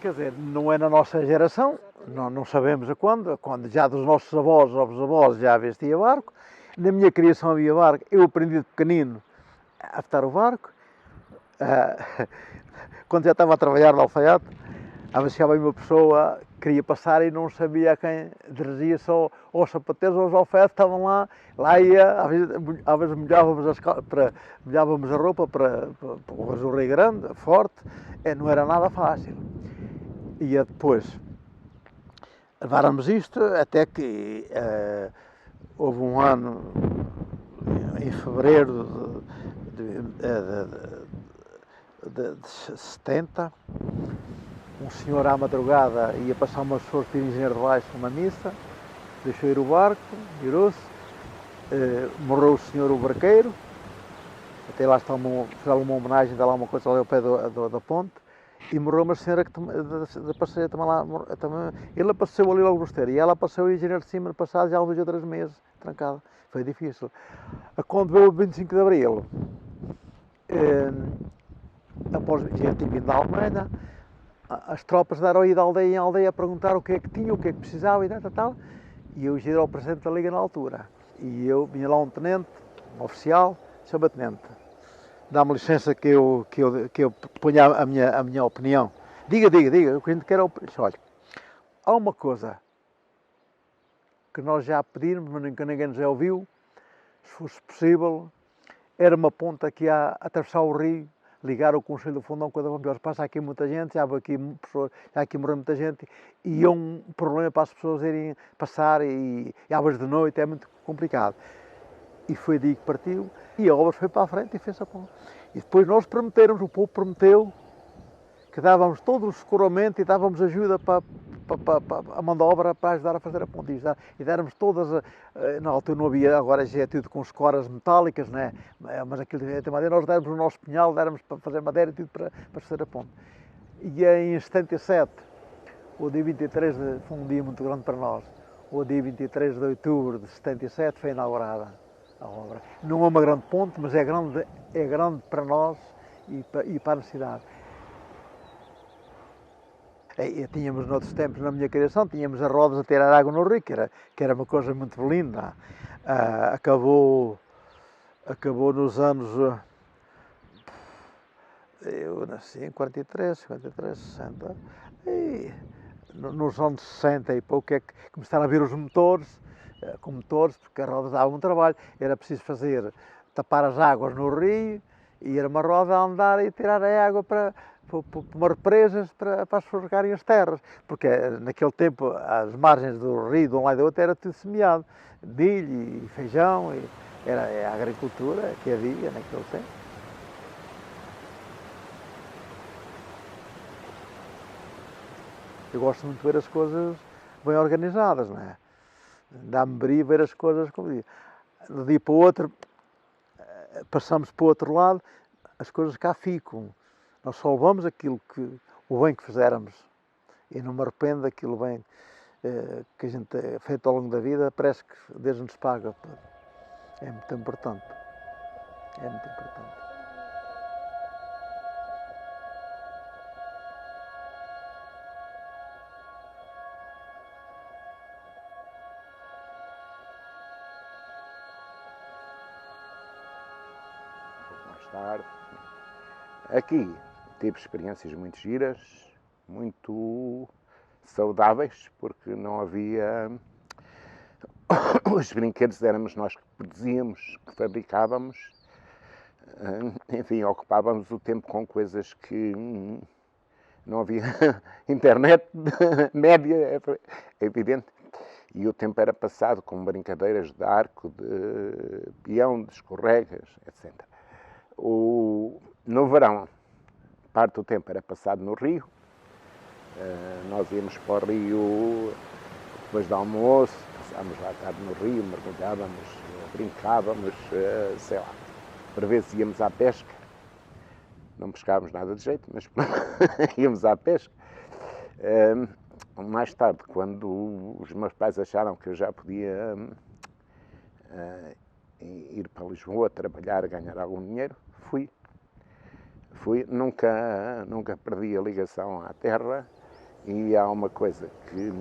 Quer dizer, não é na nossa geração, não sabemos a quando já dos nossos avós ou bisavós já havia barco. Na minha criação havia barco, eu aprendi de pequenino a atar o barco. Quando já estava a trabalhar no alfaiate, chegava aí uma pessoa, queria passar e não sabia a quem dirigia, só aos sapateiros ou aos alfaiates, estavam lá ia, às vezes molhávamos a roupa para o rio grande, forte, não era nada fácil. E depois leváramos isto até que houve um ano, em fevereiro de 70, um senhor à madrugada ia passar umas pessoas de Engenheiro de Baixo uma missa, deixou ir o barco, virou-se, morreu o senhor o barqueiro, até lá está uma homenagem, está lá uma coisa ali ao pé da ponte, e morreu uma senhora que da passeia também lá, ele apareceu ali logo no esteiro, e ela apareceu em janeiro de cima, no passado, já há 2 ou 3 meses, trancada, foi difícil. Quando veio o 25 de Abril, após já tinha vindo da Alemanha, as tropas deram ir de aldeia em aldeia a perguntar o que é que tinha, o que é que precisava e tal, e eu era o presidente da Liga na altura, e eu vinha lá um tenente, um oficial, chama tenente, dá-me licença que eu ponha a minha opinião. Diga, o que a gente quer é olha, há uma coisa que nós já pedimos, mas nunca ninguém nos ouviu, se fosse possível, era uma ponta que ia atravessar o rio, ligar o Conselho do Fundão com a da Lampiões. Passa aqui muita gente, já aqui morreu muita gente, e é um problema para as pessoas irem passar, e às vezes de noite é muito complicado. E foi daí que partiu, e a obra foi para a frente e fez a ponte. E depois nós prometemos, o povo prometeu, que dávamos todo o escoramento e dávamos ajuda para a mão de obra para ajudar a fazer a ponte. E déramos todas, na altura não havia, agora já é tudo com escoras metálicas, né? Mas aquilo de madeira, nós déramos o nosso punhal, déramos para fazer madeira e tudo para fazer a ponte. E em 77, o dia 23, foi um dia muito grande para nós, o dia 23 de outubro de 77 foi inaugurada a obra. Não é uma grande ponte, mas é grande para nós e para a cidade. E tínhamos, noutros tempos, na minha criação, tínhamos as rodas a tirar água no rio, que era uma coisa muito linda. Acabou nos anos... Eu nasci em 43, 60, e nos anos 60 e pouco é que começaram a vir os motores, com motores, porque as rodas davam um trabalho. Era preciso tapar as águas no rio, e era uma roda a andar e tirar a água para umas represas para as pessoas regarem as terras, porque naquele tempo as margens do rio, de um lado e do outro, era tudo semeado, milho e feijão, e era a agricultura que havia naquele tempo. Eu gosto muito de ver as coisas bem organizadas, não é? Dá-me brilho ver as coisas como dia. De um dia para o outro, passamos para o outro lado, as coisas cá ficam. Nós só levamos o bem que fizermos. E não me arrependo daquilo bem que a gente tem feito ao longo da vida, parece que Deus nos paga. É muito importante. É muito importante. Mais tarde. Aqui tive experiências muito giras, muito saudáveis, porque não havia... Os brinquedos éramos nós que produzíamos, que fabricávamos. Enfim, ocupávamos o tempo com coisas que não havia internet média, é evidente. E o tempo era passado com brincadeiras de arco, de peão, de escorregas, etc. No verão, parte do tempo era passado no rio. Nós íamos para o rio depois do almoço, passávamos lá a tarde no rio, mergulhávamos, brincávamos, sei lá. Por vezes íamos à pesca. Não pescávamos nada de jeito, mas íamos à pesca. Mais tarde, quando os meus pais acharam que eu já podia ir para Lisboa, trabalhar, ganhar algum dinheiro, fui. Nunca perdi a ligação à terra, e há uma coisa que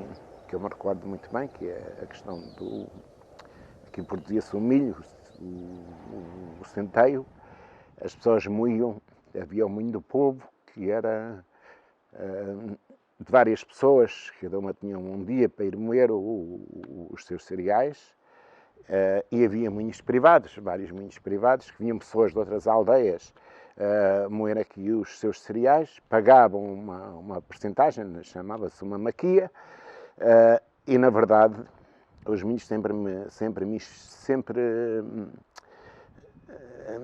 eu me recordo muito bem, que é a questão que produzia-se o milho, o centeio. As pessoas moíam, havia o moinho do povo, que era de várias pessoas, cada uma tinha um dia para ir moer os seus cereais, e havia moinhos privados, vários moinhos privados, que vinham pessoas de outras aldeias moer aqui os seus cereais, pagavam uma percentagem, chamava-se uma maquia, e na verdade os moinhos sempre me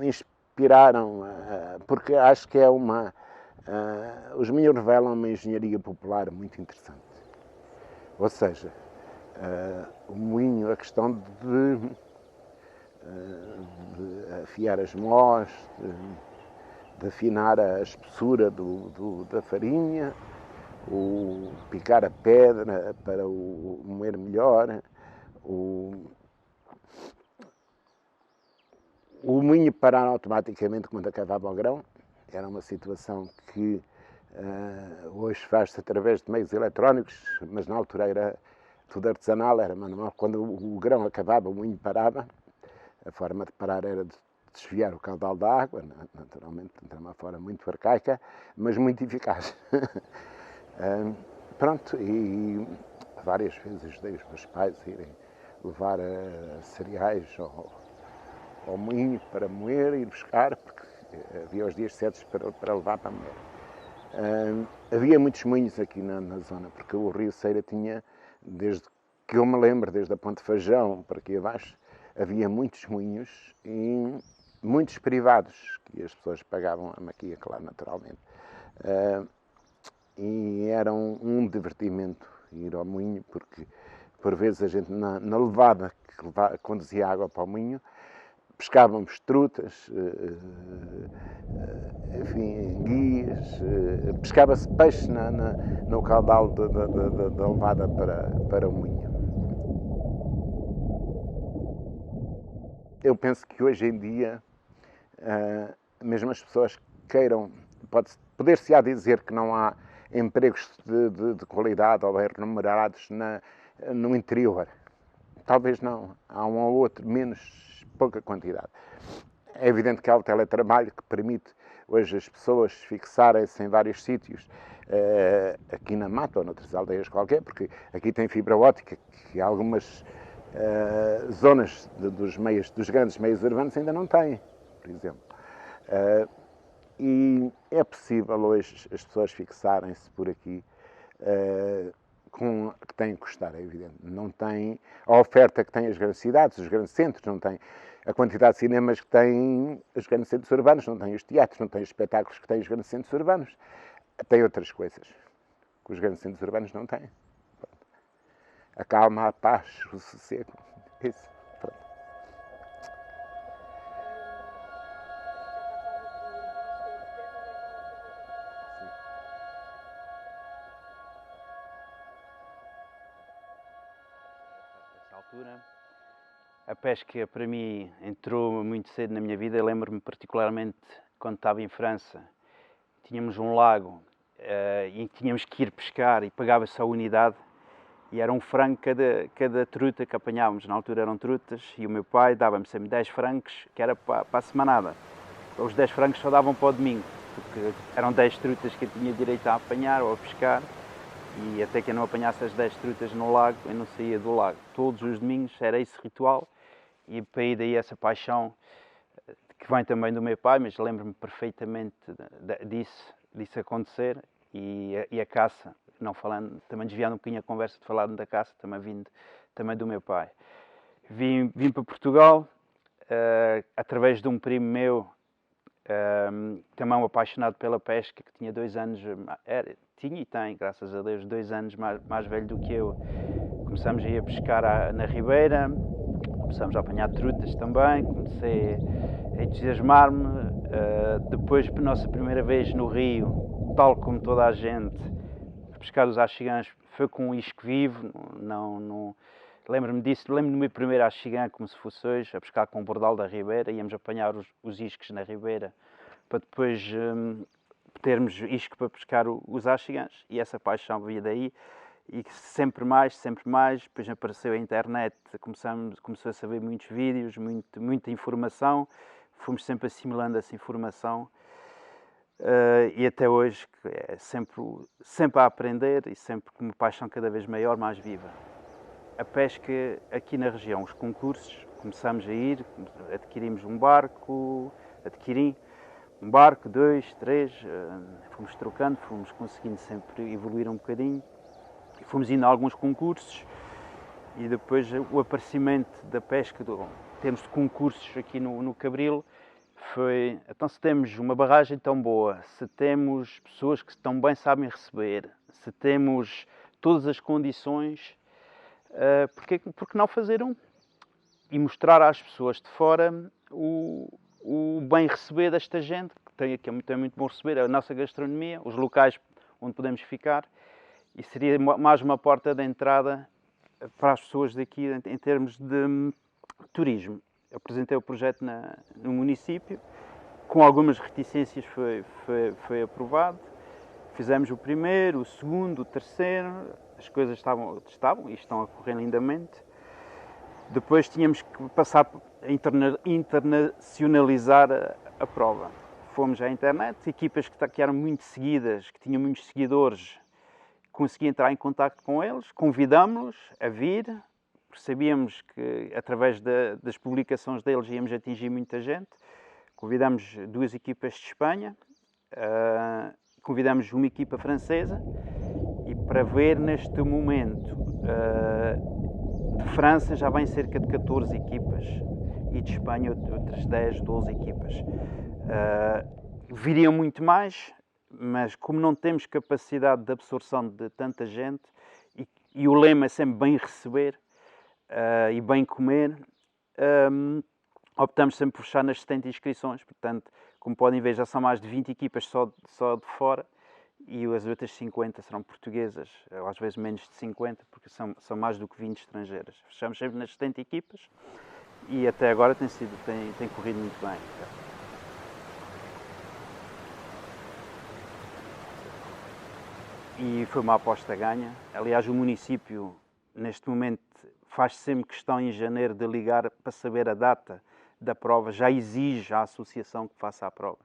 inspiraram, porque acho que é os moinhos revelam uma engenharia popular muito interessante. Ou seja, o moinho, a questão de afiar as mós, de afinar a espessura da farinha, o picar a pedra para o moer melhor, o moinho parar automaticamente quando acabava o grão. Era uma situação que hoje faz-se através de meios eletrónicos, mas na altura era tudo artesanal, era manual. Quando o grão acabava, o moinho parava. A forma de parar era de desviar o caudal da água, naturalmente, era uma forma muito arcaica, mas muito eficaz. Pronto, e várias vezes ajudei os meus pais a irem levar cereais ao moinho para moer, ir buscar, porque havia os dias certos para levar para moer. Havia muitos moinhos aqui na zona, porque o Rio Ceira tinha, desde que eu me lembro, desde a Ponte Fajão para aqui abaixo, havia muitos moinhos e muitos privados, que as pessoas pagavam a maquia, claro, naturalmente. E era um divertimento ir ao moinho, porque por vezes a gente na levada que conduzia água para o moinho, pescávamos trutas, enfim, guias, pescava-se peixe no caudal da levada para o moinho. Eu penso que hoje em dia, mesmo as pessoas queiram, poder-se-á dizer que não há empregos de qualidade ou bem remunerados no interior. Talvez não, há um ou outro, menos, pouca quantidade. É evidente que há o teletrabalho que permite hoje as pessoas fixarem-se em vários sítios, aqui na Mata ou noutras aldeias qualquer, porque aqui tem fibra óptica, que algumas zonas dos grandes meios urbanos ainda não têm, por exemplo. E é possível hoje as pessoas fixarem-se por aqui, com que têm que custar, é evidente. Não tem a oferta que têm as grandes cidades, os grandes centros, não têm a quantidade de cinemas que têm os grandes centros urbanos, não têm os teatros, não têm os espetáculos que têm os grandes centros urbanos. Tem outras coisas que os grandes centros urbanos não têm. A calma, a paz, o sossego. Isso. Pronto. Nessa altura, a pesca para mim entrou muito cedo na minha vida. Eu lembro-me particularmente quando estava em França. Tínhamos um lago e tínhamos que ir pescar e pagava-se a unidade. E era um franco cada truta que apanhávamos. Na altura eram trutas e o meu pai dava-me sempre 10 francos, que era para a semanada. Os 10 francos só davam para o domingo, porque eram 10 trutas que eu tinha direito a apanhar ou a pescar. E até que eu não apanhasse as 10 trutas no lago, eu não saía do lago. Todos os domingos era esse ritual. E para aí daí essa paixão, que vem também do meu pai, mas lembro-me perfeitamente disso acontecer. E a caça, não falando, também desviando um bocadinho a conversa de falar da caça, também vindo também do meu pai. Vim para Portugal através de um primo meu, também um apaixonado pela pesca, que tinha 2 anos, tinha e tem, graças a Deus, 2 anos mais velho do que eu. Começamos a ir a pescar na Ribeira, começamos a apanhar trutas também, comecei a entusiasmar-me. Depois, a nossa primeira vez no Rio, tal como toda a gente, a pescar os axigãs, foi com um isco vivo. Lembro-me disso, lembro-me do meu primeiro axigã como se fosse hoje, a pescar com o bordal da Ribeira. Íamos apanhar os iscos na Ribeira para depois termos isco para pescar os axigãs, e essa paixão veio daí. E sempre mais, depois apareceu a internet, começou a saber muitos vídeos, muita informação, fomos sempre assimilando essa informação e até hoje é sempre a aprender e sempre com uma paixão cada vez maior, mais viva. A pesca aqui na região, os concursos, começamos a ir, adquirimos um barco, 2, 3, fomos trocando, fomos conseguindo sempre evoluir um bocadinho. Fomos indo a alguns concursos e depois o aparecimento da pesca, em termos de concursos aqui no Cabril, foi, então se temos uma barragem tão boa, se temos pessoas que tão bem sabem receber, se temos todas as condições, porque não fazer um? E mostrar às pessoas de fora o o bem receber desta gente, que é muito bom receber, a nossa gastronomia, os locais onde podemos ficar, e seria mais uma porta de entrada para as pessoas daqui em termos de turismo. Eu apresentei o projeto no município, com algumas reticências foi aprovado. Fizemos o primeiro, o segundo, o terceiro, as coisas estavam e estão a correr lindamente. Depois tínhamos que passar a internacionalizar a prova. Fomos à internet, equipas que eram muito seguidas, que tinham muitos seguidores, consegui entrar em contacto com eles, convidámos-los a vir, porque sabíamos que através das publicações deles íamos atingir muita gente. Convidámos 2 equipas de Espanha, convidámos uma equipa francesa, e para ver neste momento, de França já vem cerca de 14 equipas e de Espanha outras 10, 12 equipas. Viriam muito mais, mas como não temos capacidade de absorção de tanta gente, e o lema é sempre bem receber e bem comer, optamos sempre por fechar nas 70 inscrições. Portanto, como podem ver, já são mais de 20 equipas só de fora, e as outras 50 serão portuguesas, ou às vezes menos de 50, porque são mais do que 20 estrangeiras. Fechamos sempre nas 70 equipas e até agora tem corrido muito bem. E foi uma aposta ganha. Aliás, o município, neste momento, faz sempre questão em janeiro de ligar para saber a data da prova. Já exige à associação que faça a prova.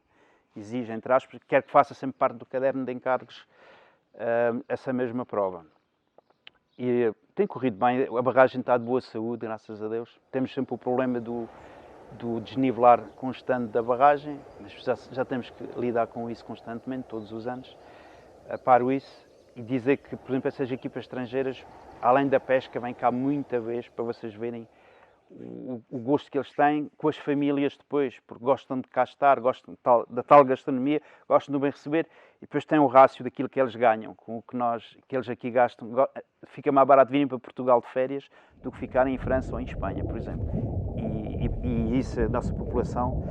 Exige, entre aspas, quer que faça sempre parte do caderno de encargos essa mesma prova. E tem corrido bem, a barragem está de boa saúde, graças a Deus. Temos sempre o problema do desnivelar constante da barragem, mas já temos que lidar com isso constantemente, todos os anos. Paro isso e dizer que, por exemplo, essas equipas estrangeiras, além da pesca, vêm cá muita vez para vocês verem o gosto que eles têm com as famílias depois, porque gostam de cá estar, gostam da tal gastronomia, gostam do bem receber, e depois têm o rácio daquilo que eles ganham, com o que eles aqui gastam. Fica mais barato virem para Portugal de férias do que ficarem em França ou em Espanha, por exemplo. E isso a nossa população,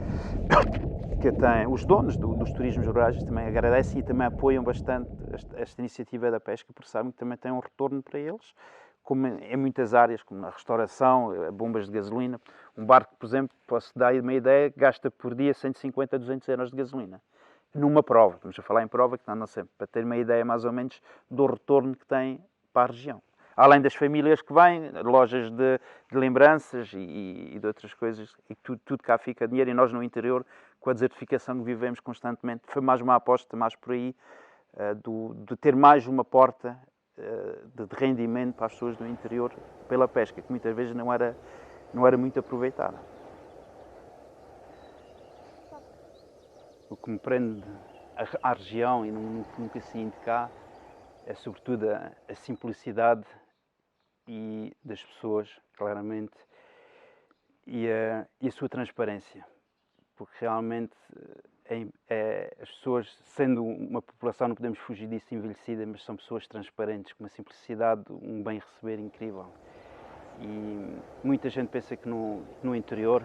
que tem, os donos dos turismos rurais, também agradecem e também apoiam bastante esta iniciativa da pesca, porque sabem que também tem um retorno para eles, como em muitas áreas, como na restauração, bombas de gasolina. Um barco, por exemplo, posso dar uma ideia, gasta por dia 150 a 200 euros de gasolina. Numa prova, estamos a falar em prova, que não sempre, para ter uma ideia mais ou menos do retorno que tem para a região. Além das famílias que vêm, lojas de lembranças e de outras coisas, e tudo cá fica dinheiro, e nós no interior, com a desertificação que vivemos constantemente, foi mais uma aposta, mais por aí, de ter mais uma porta de rendimento para as pessoas do interior pela pesca, que muitas vezes não era muito aproveitada. O que me prende à região e nunca saí de cá é sobretudo a simplicidade e das pessoas, claramente, e a sua transparência, porque realmente as pessoas, sendo uma população, não podemos fugir disso, envelhecida, mas são pessoas transparentes, com uma simplicidade, um bem receber incrível. E muita gente pensa que no interior,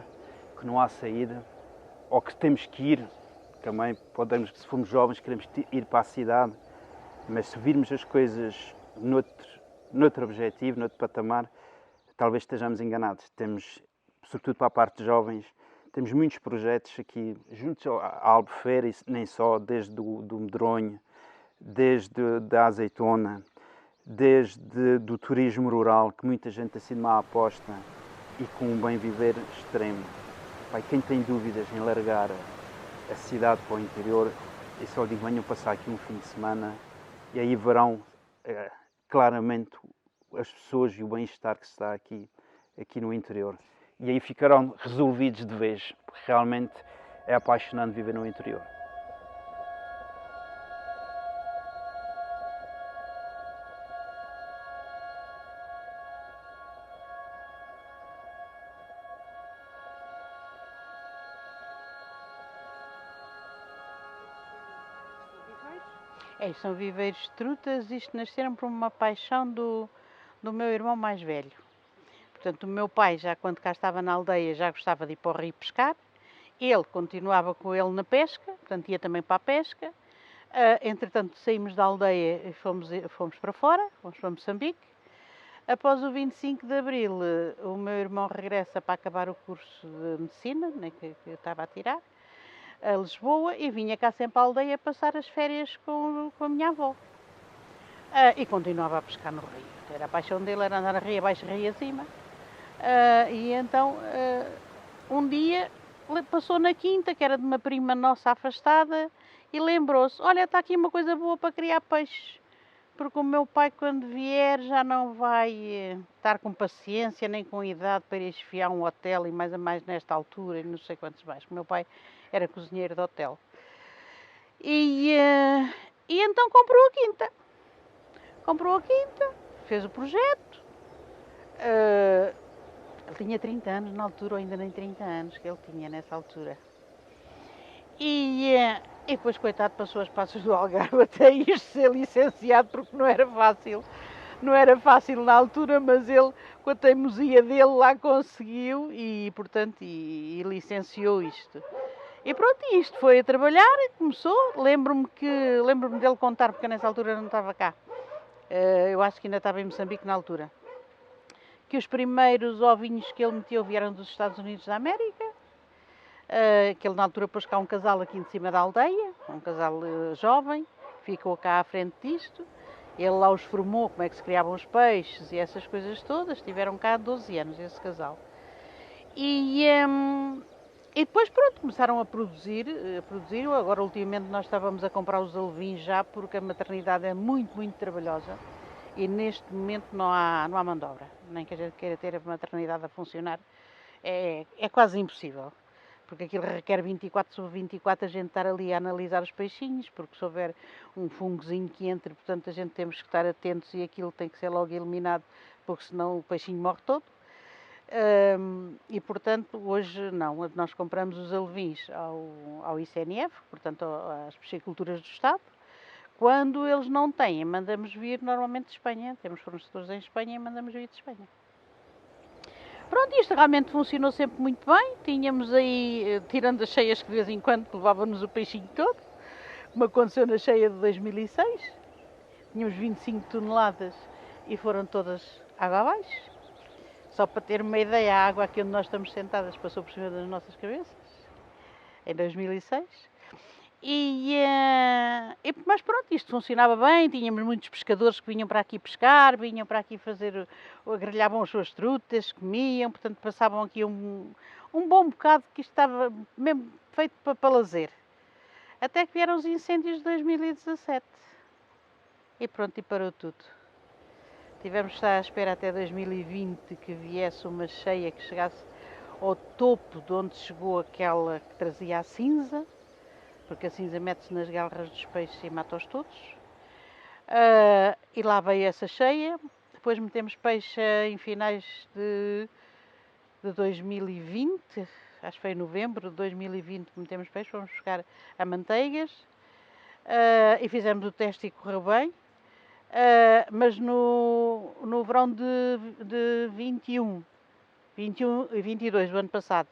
que não há saída, ou que temos que ir, também podemos, se formos jovens, queremos ir para a cidade, mas se virmos as coisas noutro objetivo, noutro patamar, talvez estejamos enganados. Temos, sobretudo para a parte de jovens, temos muitos projetos aqui, juntos à Albufeira, e nem só, desde do medronho, desde da azeitona, desde do turismo rural, que muita gente tem sido uma aposta, e com um bem viver extremo. Pai, quem tem dúvidas em largar a cidade para o interior, eu só digo, venham passar aqui um fim de semana, e aí verão claramente as pessoas e o bem-estar que se dá aqui no interior. E aí ficarão resolvidos de vez, porque realmente é apaixonante viver no interior. São viveiros de trutas. Isto nasceram por uma paixão do meu irmão mais velho. Portanto, o meu pai, já quando cá estava na aldeia, já gostava de ir para o rio pescar, Ele continuava com ele na pesca, portanto ia também para a pesca. Entretanto saímos da aldeia e fomos para fora, fomos para Moçambique. Após o 25 de Abril, o meu irmão regressa para acabar o curso de Medicina, né, que eu estava a tirar, a Lisboa, e vinha cá sempre à aldeia passar as férias com a minha avó. E continuava a pescar no rio. Era a paixão dele, era andar a rio abaixo, rio acima. E então, um dia, passou na quinta, que era de uma prima nossa afastada, e lembrou-se, olha, está aqui uma coisa boa para criar peixes. Porque o meu pai, quando vier, já não vai estar com paciência nem com idade para ir esfiar um hotel, e mais a mais nesta altura, e não sei quantos mais. O meu pai era cozinheiro de hotel. E então comprou a quinta. Comprou a quinta, fez o projeto. Ele tinha 30 anos na altura, ou ainda nem 30 anos que ele tinha nessa altura. E depois, coitado, passou as passas do Algarve até ir ser licenciado, porque não era fácil. Não era fácil na altura, mas ele, com a teimosia dele, lá conseguiu e, portanto, e licenciou isto. E pronto, isto foi a trabalhar e começou. Lembro-me dele contar, porque nessa altura não estava cá. Eu acho que ainda estava em Moçambique na altura. Que os primeiros ovinhos que ele meteu vieram dos Estados Unidos da América. Que ele na altura pôs cá um casal aqui em cima da aldeia, um casal jovem, ficou cá à frente disto. Ele lá os formou, como é que se criavam os peixes e essas coisas todas. Estiveram cá há 12 anos, esse casal. E depois, pronto, começaram a produzir. Agora, ultimamente, nós estávamos a comprar os alevins já, porque a maternidade é muito, muito trabalhosa. E neste momento não há mão de obra. Nem que a gente queira ter a maternidade a funcionar, é quase impossível. Porque aquilo requer 24 sobre 24 a gente estar ali a analisar os peixinhos, porque se houver um fungozinho que entre, portanto a gente temos que estar atentos e aquilo tem que ser logo eliminado, porque senão o peixinho morre todo. E portanto hoje não, nós compramos os alevins ao ICNF, portanto às pisciculturas do Estado. Quando eles não têm, mandamos vir normalmente de Espanha, temos fornecedores em Espanha e mandamos vir de Espanha. Pronto, isto realmente funcionou sempre muito bem. Tínhamos aí, tirando as cheias que de vez em quando levávamos o peixinho todo, como aconteceu na cheia de 2006. Tínhamos 25 toneladas e foram todas água abaixo. Só para ter uma ideia, a água aqui onde nós estamos sentadas passou por cima das nossas cabeças, em 2006. Mas pronto, isto funcionava bem, tínhamos muitos pescadores que vinham para aqui pescar, vinham para aqui grelhavam as suas trutas, comiam, portanto passavam aqui um bom bocado, que isto estava mesmo feito para lazer. Até que vieram os incêndios de 2017 e pronto, e parou tudo. Tivemos de estar à espera até 2020 que viesse uma cheia que chegasse ao topo de onde chegou aquela que trazia a cinza, porque a cinza mete-se nas garras dos peixes e mata-os todos. E lá veio essa cheia. Depois metemos peixe em finais de 2020, acho que foi em novembro de 2020 que metemos peixe, fomos buscar a manteigas e fizemos o teste e correu bem. Mas no verão de 21 e 22 do ano passado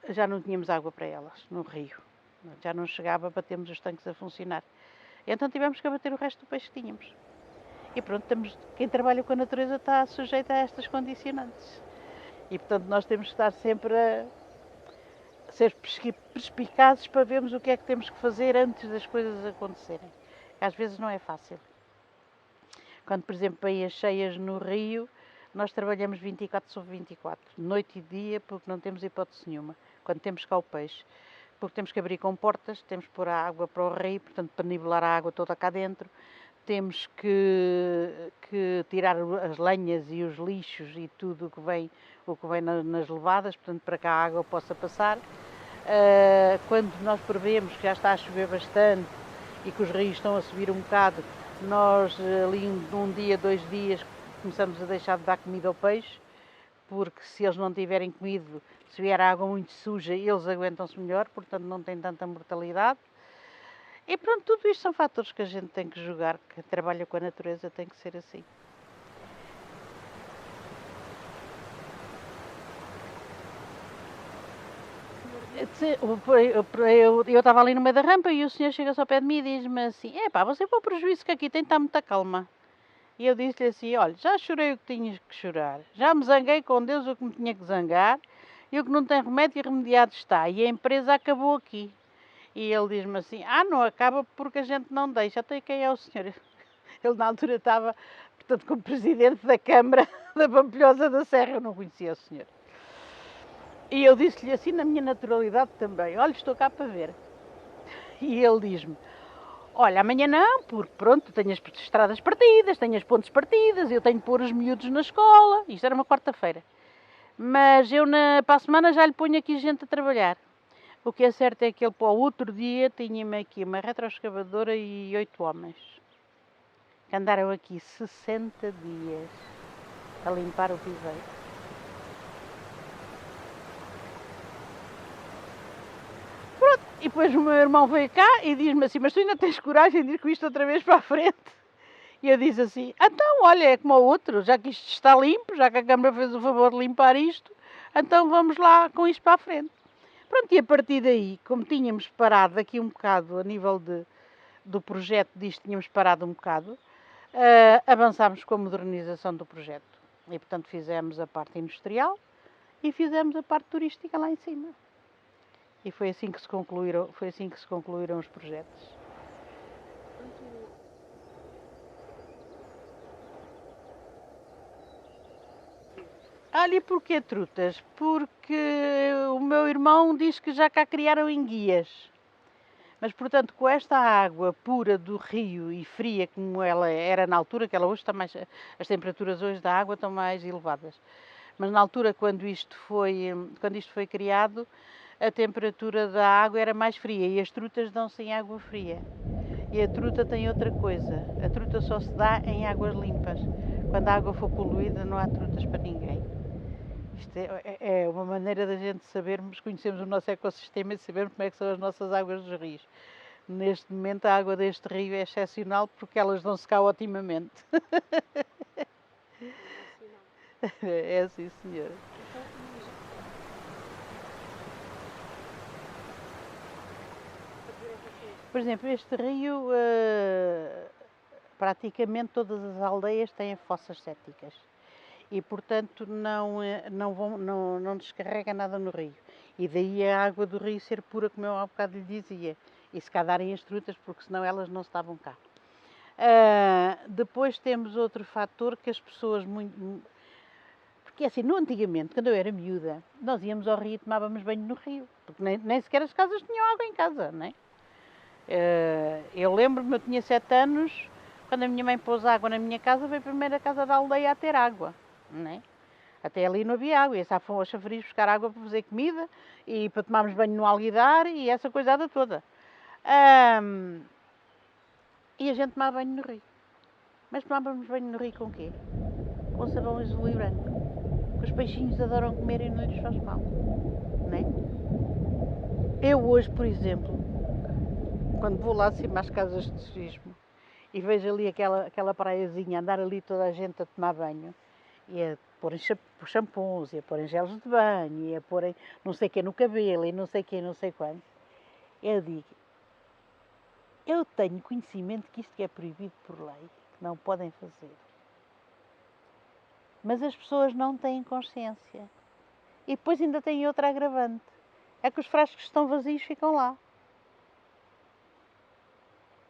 já não tínhamos água para elas no rio. Já não chegava para termos os tanques a funcionar. Então tivemos que abater o resto do peixe que tínhamos. E pronto, quem trabalha com a natureza está sujeito a estas condicionantes. E portanto nós temos que estar sempre a ser perspicazes para vermos o que é que temos que fazer antes das coisas acontecerem. Às vezes não é fácil. Quando, por exemplo, vêm as cheias no rio, nós trabalhamos 24 sobre 24, noite e dia, porque não temos hipótese nenhuma. Quando temos cá o peixe, porque temos que abrir comportas, temos que pôr a água para o rio, portanto, para nivelar a água toda cá dentro. Temos que tirar as lenhas e os lixos e tudo o que vem nas levadas, portanto, para que a água possa passar. Quando nós prevemos que já está a chover bastante e que os rios estão a subir um bocado, nós ali um dia, 2 dias, começamos a deixar de dar comida ao peixe, porque se eles não tiverem comido, se vier água muito suja, eles aguentam-se melhor, portanto não têm tanta mortalidade. E pronto, tudo isto são fatores que a gente tem que julgar, que trabalha com a natureza tem que ser assim. O senhor Eu estava ali no meio da rampa e o senhor chega-se ao pé de mim e diz-me assim: epá, você para o prejuízo que aqui tem está muita calma. E eu disse-lhe assim: olha, já chorei o que tinha que chorar, já me zanguei com Deus o que me tinha que zangar, e o que não tem remédio remediado está, e a empresa acabou aqui. E ele diz-me assim: não acaba porque a gente não deixa. Até quem é o senhor? Ele na altura estava, portanto, como presidente da Câmara da Pampilhosa da Serra, eu não conhecia o senhor. E eu disse-lhe assim, na minha naturalidade também: olha, estou cá para ver. E ele diz-me: olha, amanhã não, porque pronto, tenho as estradas partidas, tenho as pontes partidas, eu tenho de pôr os miúdos na escola. Isto era uma quarta-feira. Mas eu para a semana já lhe ponho aqui gente a trabalhar. O que é certo é que ele, para o outro dia, tinha-me aqui uma retroescavadora e 8 homens. Que andaram aqui 60 dias a limpar o piseiro. Pronto, e depois o meu irmão veio cá e diz-me assim: mas tu ainda tens coragem de ir com isto outra vez para a frente? E eu disse assim: então, olha, é como o outro, já que isto está limpo, já que a Câmara fez o favor de limpar isto, então vamos lá com isto para a frente. Pronto, e a partir daí, como tínhamos parado aqui um bocado, a nível do projeto disto, tínhamos parado um bocado, avançámos com a modernização do projeto. E, portanto, fizemos a parte industrial e fizemos a parte turística lá em cima. E foi assim que se concluíram os projetos. Olha, e porquê trutas? Porque o meu irmão diz que já cá criaram enguias. Mas, portanto, com esta água pura do rio e fria como ela era na altura, que ela hoje está mais... As temperaturas hoje da água estão mais elevadas. Mas na altura, quando isto foi criado, a temperatura da água era mais fria e as trutas dão-se em água fria. E a truta tem outra coisa. A truta só se dá em águas limpas. Quando a água for poluída, não há trutas para ninguém. Isto é uma maneira da gente sabermos, conhecermos o nosso ecossistema e sabermos como é que são as nossas águas dos rios. Neste momento a água deste rio é excepcional porque elas dão-se cá otimamente. É assim, senhora. Por exemplo, este rio, praticamente todas as aldeias têm fossas sépticas. E, portanto, não descarrega nada no rio. E daí a água do rio ser pura, como eu há bocado lhe dizia. E se cá darem as trutas, porque senão elas não estavam cá. Depois temos outro fator que as pessoas Porque assim, antigamente, quando eu era miúda, nós íamos ao rio e tomávamos banho no rio. Porque nem sequer as casas tinham água em casa, não é? Eu lembro-me, eu tinha 7 anos, quando a minha mãe pôs água na minha casa, foi a primeira casa da aldeia a ter água. Não é? Até ali não havia água, ia aos chafariz buscar água para fazer comida e para tomarmos banho no alguidar e essa coisada toda. E a gente tomava banho no rio. Mas tomávamos banho no rio com quê? Com sabão azul e branco. Porque os peixinhos adoram comer e não lhes faz mal. Não é? Eu hoje, por exemplo, quando vou lá acima às casas de turismo e vejo ali aquela praiazinha, andar ali toda a gente a tomar banho, e a porem shampoos, e a porem gelos de banho, e a porem não sei o que no cabelo, e não sei o que, não sei quanto. Eu digo, eu tenho conhecimento que isto é proibido por lei, que não podem fazer. Mas as pessoas não têm consciência. E depois ainda têm outra agravante. É que os frascos que estão vazios ficam lá.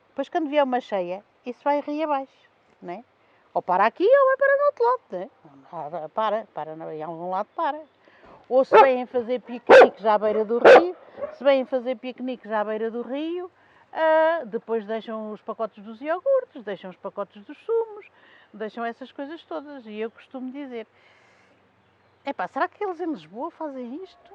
Depois quando vier uma cheia, isso vai rio abaixo, não é? Ou para aqui ou vai para no outro lado, não é? Para, em algum lado para. Ou se vêm fazer piqueniques à beira do rio, depois deixam os pacotes dos iogurtes, deixam os pacotes dos sumos, deixam essas coisas todas. E eu costumo dizer, será que eles em Lisboa fazem isto?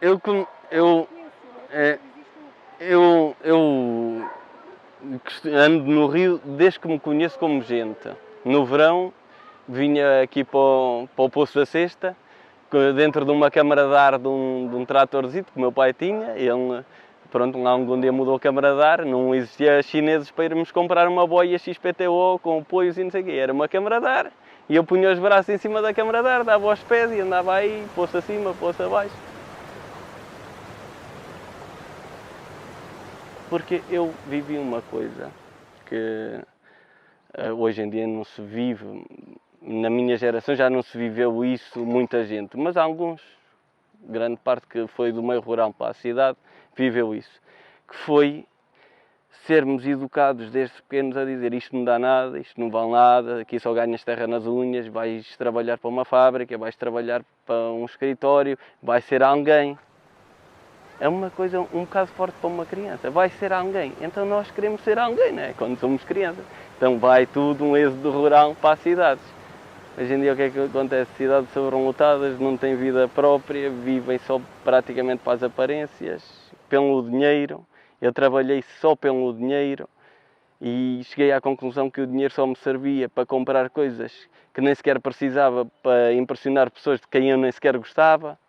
Eu ando no Rio desde que me conheço como gente. No verão vinha aqui para o Poço da Cesta dentro de uma câmara de ar de um tratorzito que o meu pai tinha. Ele, pronto, lá algum dia mudou a câmara de ar, não existia chineses para irmos comprar uma boia XPTO com apoios e não sei o quê. Era uma câmara de ar. E eu punha os braços em cima da câmara de ar, dava aos pés e andava aí, poço acima, poço abaixo. Porque eu vivi uma coisa que hoje em dia não se vive, na minha geração já não se viveu isso, muita gente, mas alguns, grande parte que foi do meio rural para a cidade, viveu isso. Que foi sermos educados desde pequenos a dizer isto não dá nada, isto não vale nada, aqui só ganhas terra nas unhas, vais trabalhar para uma fábrica, vais trabalhar para um escritório, vais ser alguém. É uma coisa um bocado forte para uma criança, vai ser alguém. Então nós queremos ser alguém, não é? Quando somos crianças. Então vai tudo um êxodo rural para as cidades. Hoje em dia o que é que acontece? Cidades sobrelotadas, não têm vida própria, vivem só praticamente para as aparências, pelo dinheiro. Eu trabalhei só pelo dinheiro e cheguei à conclusão que o dinheiro só me servia para comprar coisas que nem sequer precisava para impressionar pessoas de quem eu nem sequer gostava.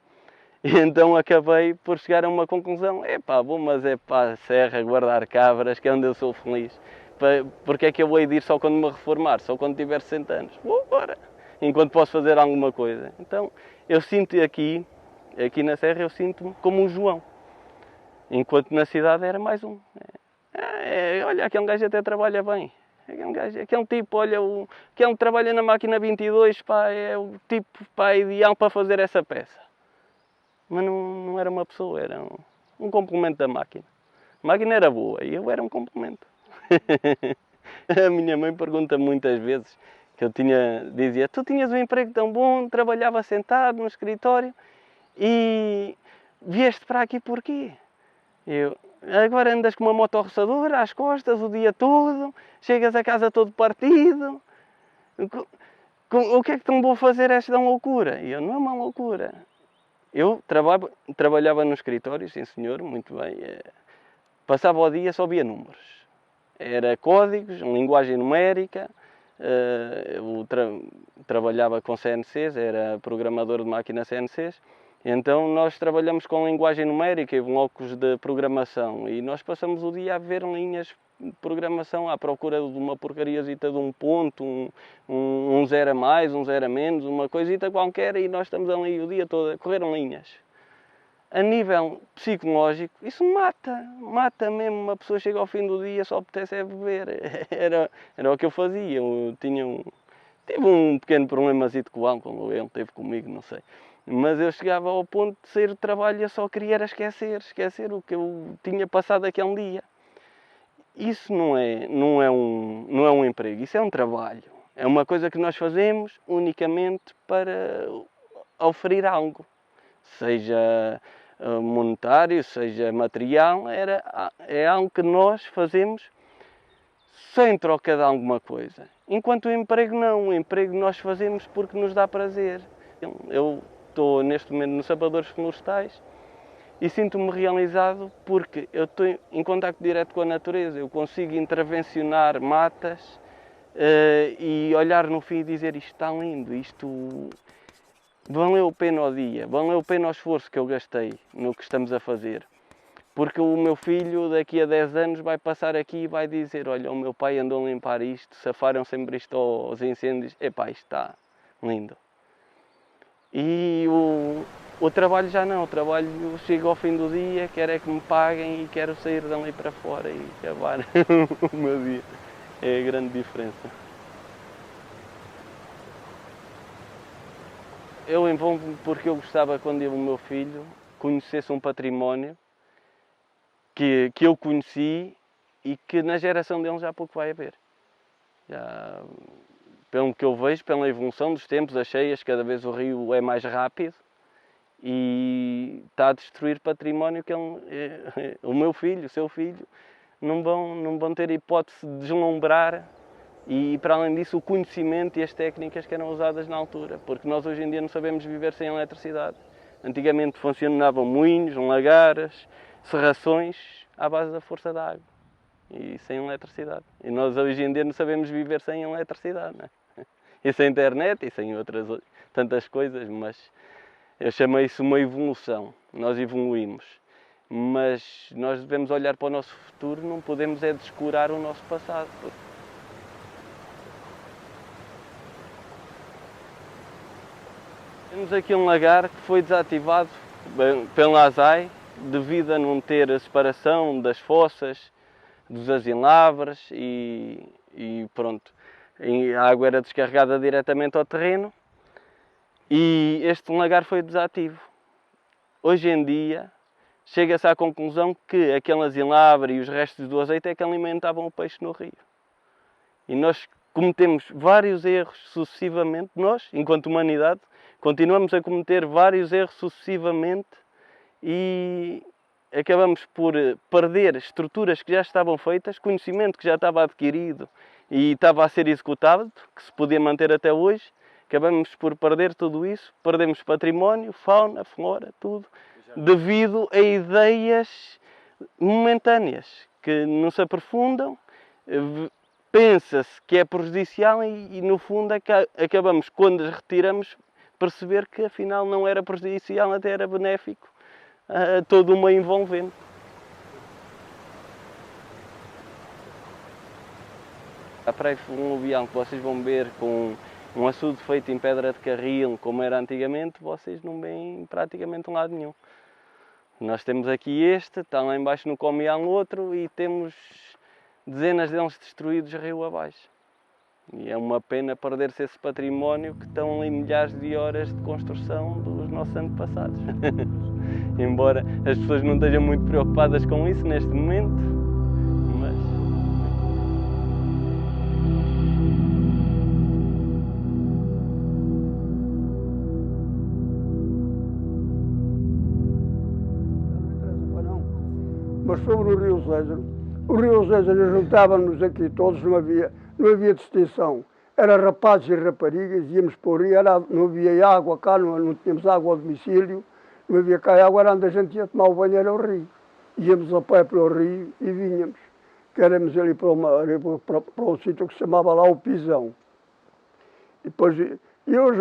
E então acabei por chegar a uma conclusão, vou mas é para a serra guardar cabras, que é onde eu sou feliz. Porque é que eu vou ir só quando me reformar, só quando tiver 60 anos? Vou agora, enquanto posso fazer alguma coisa. Então eu sinto aqui na serra, eu sinto-me como um João. Enquanto na cidade era mais um. Olha, aquele gajo até trabalha bem. Aquele tipo, olha, aquele que trabalha na máquina 22, é o tipo ideal para fazer essa peça. Mas não era uma pessoa, era um complemento da máquina. A máquina era boa e eu era um complemento. A minha mãe pergunta muitas vezes, que dizia, tu tinhas um emprego tão bom, trabalhava sentado no escritório e vieste para aqui porquê? Agora andas com uma motorroçadora às costas o dia todo, chegas a casa todo partido. O que é que tão vou fazer esta loucura? E eu, não é uma loucura. Eu trabalhava no escritório, sim senhor, muito bem. Passava o dia, só via números. Era códigos, linguagem numérica. Eu trabalhava com CNCs, era programador de máquina CNCs. Então nós trabalhamos com linguagem numérica e blocos de programação. E nós passamos o dia a ver linhas de programação à procura de uma porcariazita de um ponto, um zero a mais, um zero a menos, uma coisita qualquer, e nós estamos ali o dia todo a correr linhas. A nível psicológico, isso mata mesmo. Uma pessoa chega ao fim do dia, só apetece é beber. Era o que eu fazia. Eu tive um pequeno problemazito com o álcool, ele teve comigo, não sei. Mas eu chegava ao ponto de sair do trabalho e eu só queria era esquecer o que eu tinha passado aquele dia. Isso não é um emprego, isso é um trabalho. É uma coisa que nós fazemos unicamente para oferir algo. Seja monetário, seja material, é algo que nós fazemos sem troca de alguma coisa. Enquanto o emprego não, o emprego nós fazemos porque nos dá prazer. Eu estou neste momento nos sapadores florestais e sinto-me realizado porque eu estou em contacto direto com a natureza. Eu consigo intervencionar matas e olhar no fim e dizer isto está lindo, isto valeu a pena o dia, valeu a pena o esforço que eu gastei no que estamos a fazer. Porque o meu filho daqui a 10 anos vai passar aqui e vai dizer, olha, o meu pai andou a limpar isto, safaram sempre isto aos incêndios, epá, isto está lindo. E o trabalho já não, o trabalho chega ao fim do dia, quero é que me paguem e quero sair dali para fora e acabar o meu dia. É a grande diferença. Eu envolvo-me porque eu gostava, quando o meu filho conhecesse um património que eu conheci e que na geração dele já pouco vai haver. Já, pelo que eu vejo, pela evolução dos tempos, as cheias, cada vez o rio é mais rápido e está a destruir património que o meu filho, o seu filho, não vão ter hipótese de deslumbrar. E, para além disso, o conhecimento e as técnicas que eram usadas na altura, porque nós hoje em dia não sabemos viver sem eletricidade. Antigamente funcionavam moinhos, lagares, serrações à base da força da água e sem eletricidade. E nós hoje em dia não sabemos viver sem eletricidade, não é? E sem internet e sem outras tantas coisas, mas Eu chamei isso uma evolução. Nós evoluímos. Mas nós devemos olhar para o nosso futuro, não podemos é descurar o nosso passado. Temos aqui um lagar que foi desativado pela ASAI devido a não ter a separação das fossas, dos asilabres e pronto. A água era descarregada diretamente ao terreno e este lagar foi desativo. Hoje em dia chega-se à conclusão que aquele asilabre e os restos do azeite é que alimentavam o peixe no rio. E nós cometemos vários erros sucessivamente, nós, enquanto humanidade, continuamos a cometer vários erros sucessivamente e acabamos por perder estruturas que já estavam feitas, conhecimento que já estava adquirido e estava a ser executado, que se podia manter até hoje. Acabamos por perder tudo isso, perdemos património, fauna, flora, tudo, devido a ideias momentâneas que não se aprofundam, pensa-se que é prejudicial e no fundo acabamos, quando as retiramos, perceber que afinal não era prejudicial, até era benéfico a todo o meio envolvente. A praia fluvial que vocês vão ver com um açude feito em pedra de carril, como era antigamente, vocês não veem praticamente um lado nenhum. Nós temos aqui este, está lá embaixo no Comial outro e temos dezenas deles destruídos rio abaixo. E é uma pena perder-se esse património que estão ali milhares de horas de construção dos nossos antepassados. Embora as pessoas não estejam muito preocupadas com isso neste momento, mas... Mas sobre o Rio Zézaro, o Rio Zézaro juntava-nos aqui todos, não havia distinção. Era rapazes e raparigas, íamos para o rio, não havia água cá, não tínhamos água ao domicílio, não havia cá água, era onde a gente ia tomar o banho, era o rio. Íamos a pé para o rio e vinhamos, que éramos ali para um sítio que se chamava lá o Pisão. E depois,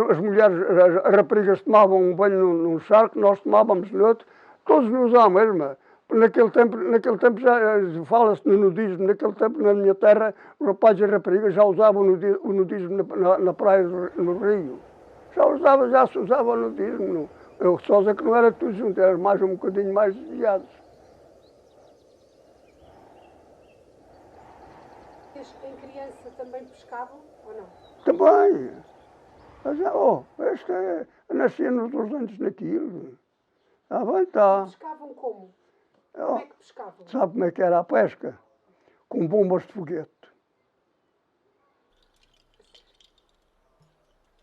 as mulheres, as raparigas tomavam um banho num charco, nós tomávamos no outro, todos nos à mesma. Naquele tempo já fala-se no nudismo, naquele tempo na minha terra os rapazes e raparigas já usavam o nudismo na praia, no rio. Já se usava o nudismo. Eu só sei que não era tudo junto, era mais um bocadinho mais desviados. Em criança também pescavam ou não? Também. Mas, nascia nos 200 naquilo. Ah, bem, está. Pescavam como? Como é que pescavam? Sabe como é que era a pesca? Com bombas de foguete.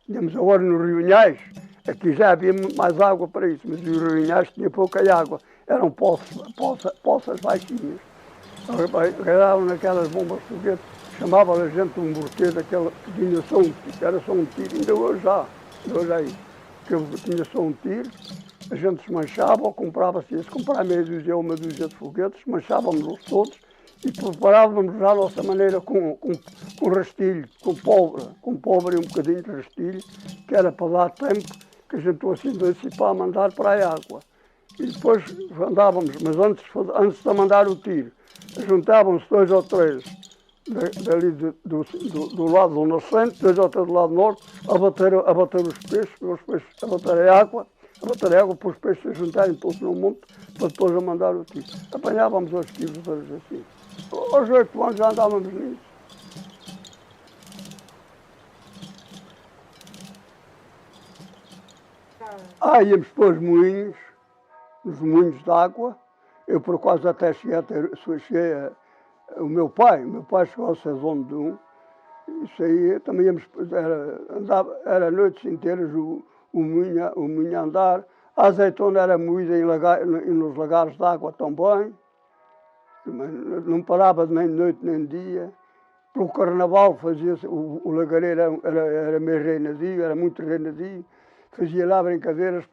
Íamos agora no Rio Inhais, aqui já havia mais água para isso, mas o Rio Inhais tinha pouca água, eram poças baixinhas. Agarravam naquelas bombas de foguete, chamava a gente um morteiro, aquela que tinha só era só um tiro, ainda hoje aí, que tinha só um tiro. A gente desmanchava ou comprava-se, ia-se comprar meia dúzia ou uma dúzia de foguetes, desmanchávamos-los todos e preparávamos à nossa maneira com rastilho, com pólvora e um bocadinho de rastilho, que era para dar tempo que a gente assim antecipar a mandar para a água. E depois andávamos, mas antes de mandar o tiro, juntavam-se 2 ou 3 dali do lado do nascente, 2 ou 3 do lado norte, a bater os peixes, a bater a água para os peixes se juntarem todos num monte, para depois a mandar o tiro. Apanhávamos os tiros todos assim. Aos 8 anos já andávamos nisso. Íamos para os moinhos, nos moinhos de água. Eu por acaso até cheguei o meu pai chegou a ser dono de um. Isso aí também íamos, era noites inteiras o moinho a andar. A azeitona era moída nos lagares de água também. Não parava nem de noite nem de dia. Pelo carnaval fazia-se, o lagareiro era meio reinadio, era muito reinadio. Fazia lá brincadeiras,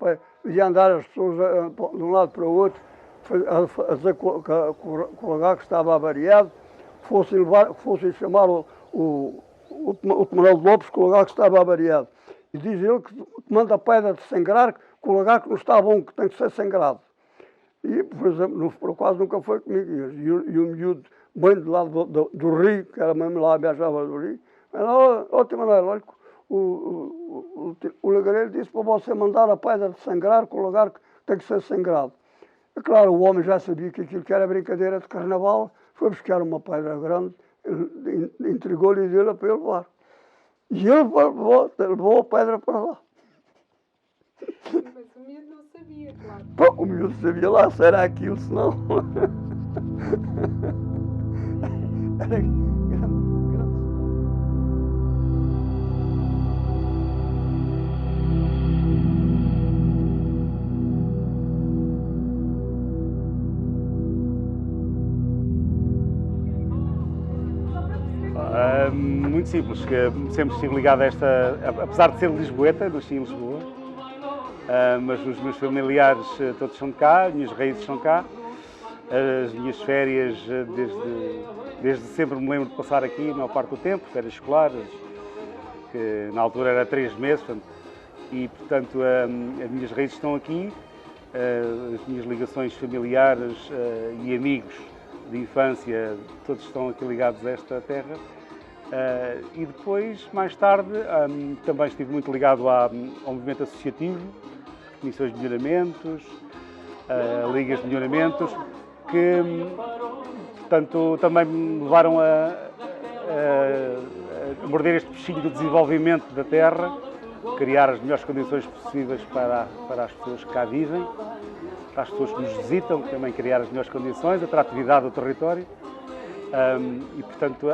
fazia andar as pessoas de um lado para o outro, a dizer que o lagar que estava avariado, fossem chamar o Manuel de Lopes que o lagar que estava avariado. E diz ele que manda a pedra de sangrar, que o lagar que não está bom, que tem que ser sangrado. E, por exemplo, por acaso nunca foi comigo. E o miúdo, bem do lado do rio, que era mesmo lá, viajava do rio, ó, Manuel, olha, o lagareiro disse para você mandar a pedra de sangrar, que o lagar tem que ser sangrado. E, claro, o homem já sabia que aquilo que era brincadeira de carnaval, foi buscar uma pedra grande, entregou-lhe e deu-lhe para ele levar. E ele levou a pedra para lá. Mas o miúdo não sabia, claro. Pô, o miúdo sabia lá se era aquilo, senão... Era muito simples, que sempre estive ligado a esta, apesar de ser lisboeta, nasci em Lisboa, mas os meus familiares todos são de cá, as minhas raízes são cá, as minhas férias desde sempre me lembro de passar aqui a maior parte do tempo, férias escolares, que na altura era 3 meses, e portanto as minhas raízes estão aqui, as minhas ligações familiares e amigos de infância, todos estão aqui ligados a esta terra. E depois, mais tarde, também estive muito ligado ao movimento associativo, comissões de melhoramentos, ligas de melhoramentos, que, portanto, também me levaram a morder este bichinho do desenvolvimento da terra, criar as melhores condições possíveis para as pessoas que cá vivem, para as pessoas que nos visitam, também criar as melhores condições, a atratividade do território. E, portanto,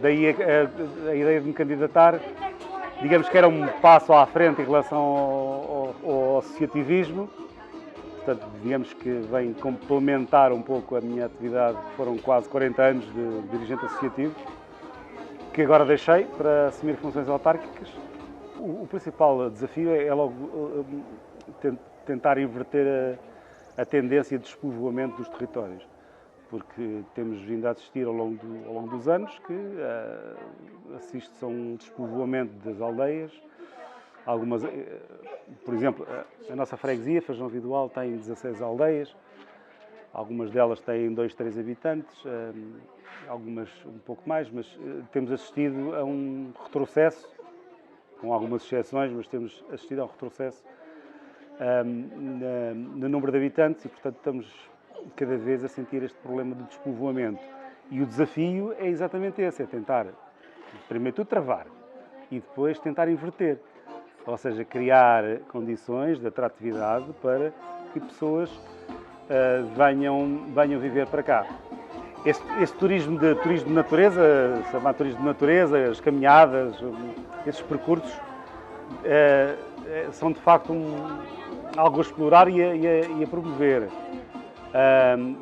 daí a ideia de me candidatar, digamos que era um passo à frente em relação ao associativismo. Portanto, digamos que vem complementar um pouco a minha atividade, que foram quase 40 anos de dirigente associativo, que agora deixei para assumir funções autárquicas. O principal desafio é logo tentar inverter a tendência de despovoamento dos territórios, porque temos vindo a assistir ao longo dos anos que assiste-se a um despovoamento das aldeias. Algumas, por exemplo, a nossa freguesia, Feijão Vidual, tem 16 aldeias, algumas delas têm 2, 3 habitantes, algumas um pouco mais, mas temos assistido a um retrocesso, com algumas exceções, mas temos assistido a um retrocesso no número de habitantes e, portanto, estamos cada vez a sentir este problema de despovoamento. E o desafio é exatamente esse, é tentar, primeiro tudo, travar e depois tentar inverter. Ou seja, criar condições de atratividade para que pessoas venham viver para cá. Este turismo de natureza, chamado turismo de natureza, as caminhadas, esses percursos, são de facto algo a explorar e a promover.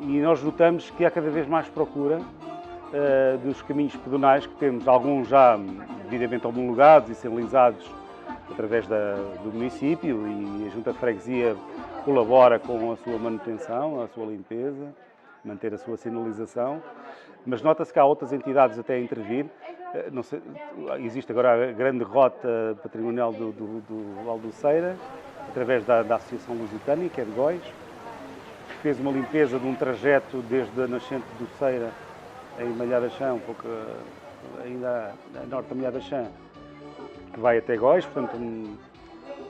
E nós notamos que há cada vez mais procura dos caminhos pedonais que temos, alguns já devidamente homologados e sinalizados através do município, e a Junta de Freguesia colabora com a sua manutenção, a sua limpeza, manter a sua sinalização, mas nota-se que há outras entidades até a intervir. Não sei, existe agora a grande rota patrimonial do Val do Ceira, através da Associação Lusitânia, que é de Góis, que fez uma limpeza de um trajeto desde a nascente do Ceira em Malhada-Chã, um pouco ainda a norte da Malhada-Chã, que vai até Góis, portanto